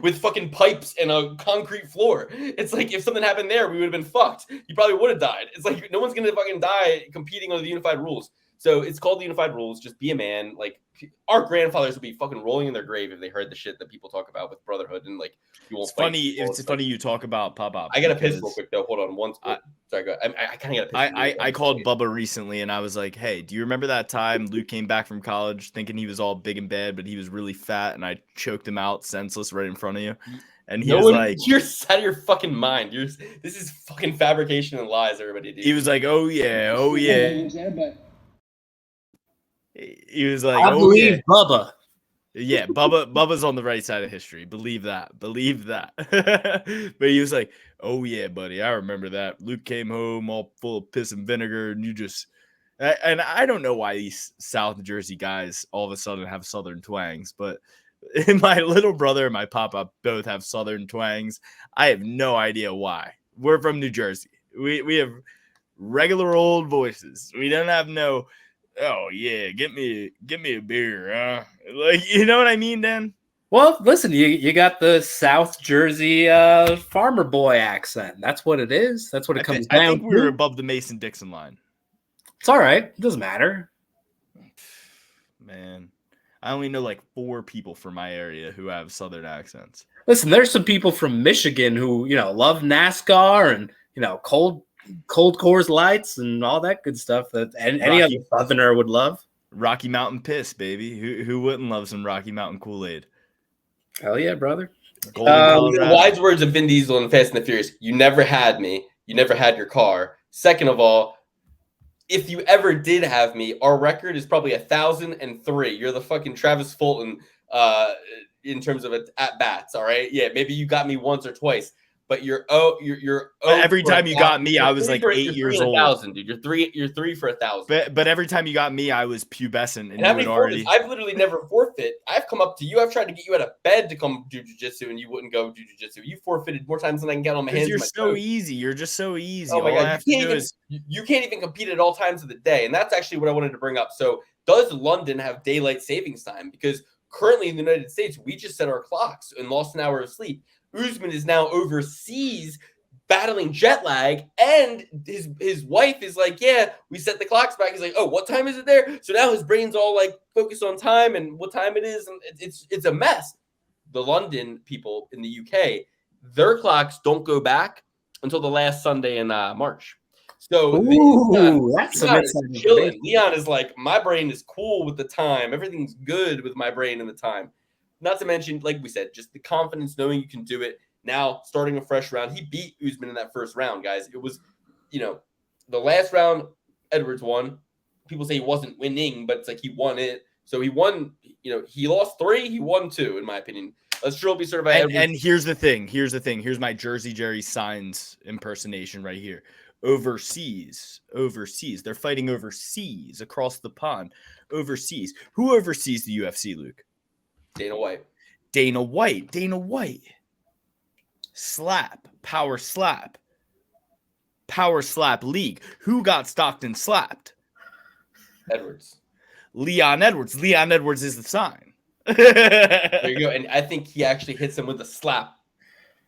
with fucking pipes and a concrete floor. It's like, if something happened there, we would have been fucked. You probably would have died. It's like, no one's going to fucking die competing on the unified rules. So it's called the unified rules. Just be a man. Like our grandfathers would be fucking rolling in their grave if they heard the shit that people talk about with brotherhood and like you won't It's fight. funny. It's funny you talk about Pop-Up. I gotta piss real quick though. Hold on. I- Sorry, go ahead. I kind of gotta piss. I called Bubba recently and I was like, hey, do you remember that time Luke came back from college thinking he was all big and bad, but he was really fat and I choked him out senseless right in front of you? And he was like, you're out of your fucking mind. This is fucking fabrication and lies, everybody. Dude. He was like, oh yeah. He was like, I oh believe yeah. Bubba. Yeah, Bubba's on the right side of history. Believe that. But he was like, oh yeah, buddy, I remember that. Luke came home all full of piss and vinegar, and you just and I don't know why these South Jersey guys all of a sudden have Southern twangs, but my little brother and my papa both have Southern twangs. I have no idea why. We're from New Jersey. We have regular old voices. We don't have no, oh yeah, get me a beer, huh? Like, you know what I mean, Dan? Well, listen, you got the South Jersey farmer boy accent. That's what it is. That's what it comes down to. I think we're above the Mason-Dixon line. It's all right. It doesn't matter. Man, I only know like 4 people from my area who have Southern accents. Listen, there's some people from Michigan who, love NASCAR and, cold Coors Lights and all that good stuff that any other Southerner would love. Rocky Mountain Piss, baby. Who wouldn't love some Rocky Mountain Kool-Aid? Hell yeah, brother. The wise words of Vin Diesel and Fast and the Furious. You never had me. You never had your car. Second of all, if you ever did have me, our record is probably 1,003. You're the fucking Travis Fulton in terms of at bats. All right, yeah, maybe you got me once or twice, but you're every time you got me, I was like 8 years old. 1,000, dude. You're 3 for 1,000. But every time you got me, I was pubescent, and how you many would already. I've literally never forfeit. I've come up to you. I've tried to get you out of bed to come do jujitsu, and you wouldn't go do jujitsu. You forfeited more times than I can get on my hands. You're so easy. You're just so easy. Oh my God. You You can't even compete at all times of the day, and that's actually what I wanted to bring up. So, does London have daylight savings time? Because currently in the United States, we just set our clocks and lost an hour of sleep. Usman is now overseas battling jet lag, and his wife is like, yeah, we set the clocks back. He's like, oh, what time is it there? So now his brain's all like focused on time and what time it is, and it's a mess. The London people in the UK, their clocks don't go back until the last Sunday in March. So that's chilling. Leon is like, my brain is cool with the time. Everything's good with my brain and the time. Not to mention, like we said, just the confidence knowing you can do it. Now, starting a fresh round, he beat Usman in that first round, guys. It was, the last round, Edwards won. People say he wasn't winning, but it's like he won it. So he won, he lost 3, he won 2, in my opinion. Let's drill be certified. And here's the thing. Here's my Jersey Jerry Signs impersonation right here. Overseas. They're fighting overseas, across the pond. Overseas. Who oversees the UFC, Luke? Dana White. Dana White. Slap. Power slap league. Who got Stockton slapped? Edwards. Leon Edwards. Leon Edwards is the sign. There you go. And I think he actually hits him with a slap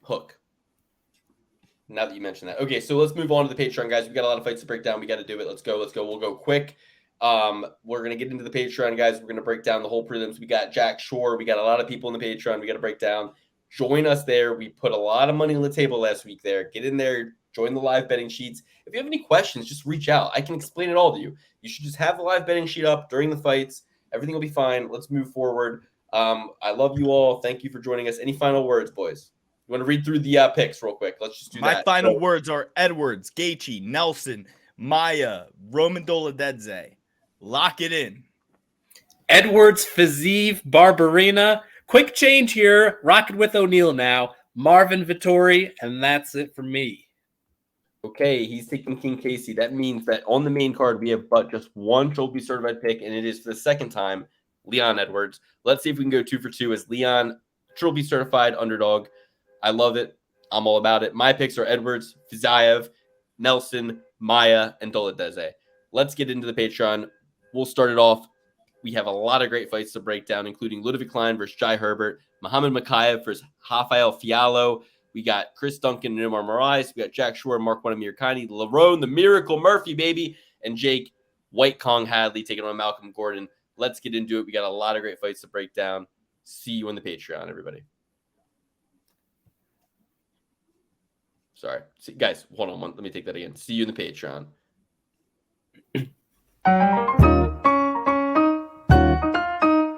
hook. Now that you mention that. Okay, so let's move on to the Patreon, guys. We got a lot of fights to break down. We got to do it. Let's go. We'll go quick. We're going to get into the Patreon, guys. We're going to break down the whole prelims. We got Jack Shore. We got a lot of people in the Patreon. We got to break down. Join us there. We put a lot of money on the table last week there. Get in there. Join the live betting sheets. If you have any questions, just reach out. I can explain it all to you. You should just have the live betting sheet up during the fights. Everything will be fine. Let's move forward. I love you all. Thank you for joining us. Any final words, boys? You want to read through the picks real quick? Let's just do that. My final words are Edwards, Gaethje, Nelson, Maia, Roman Dolavedze. Lock it in. Edwards, Fiziev, Barberina. Quick change here. Rocking with O'Neal now. Marvin Vittori, and that's it for me. Okay, he's taking King Casey. That means that on the main card, we have but just one trophy certified pick, and it is for the second time, Leon Edwards. Let's see if we can go 2 for 2 as Leon, trophy certified underdog. I love it. I'm all about it. My picks are Edwards, Fiziev, Nelson, Maia, and Dolavedze. Let's get into the Patreon. We'll start it off. We have a lot of great fights to break down, including Ludovic Klein versus Jai Herbert, Muhammad Makayev versus Rafael Fiallo. We got Chris Duncan and Omar Moraes. We got Jack Shore, Mark Wanamir Kani, Lerone, the Miracle Murphy, baby, and Jake White Kong Hadley taking on Malcolm Gordon. Let's get into it. We got a lot of great fights to break down. See you on the Patreon, everybody. Sorry. Guys, hold on. Let me take that again. See you in the Patreon.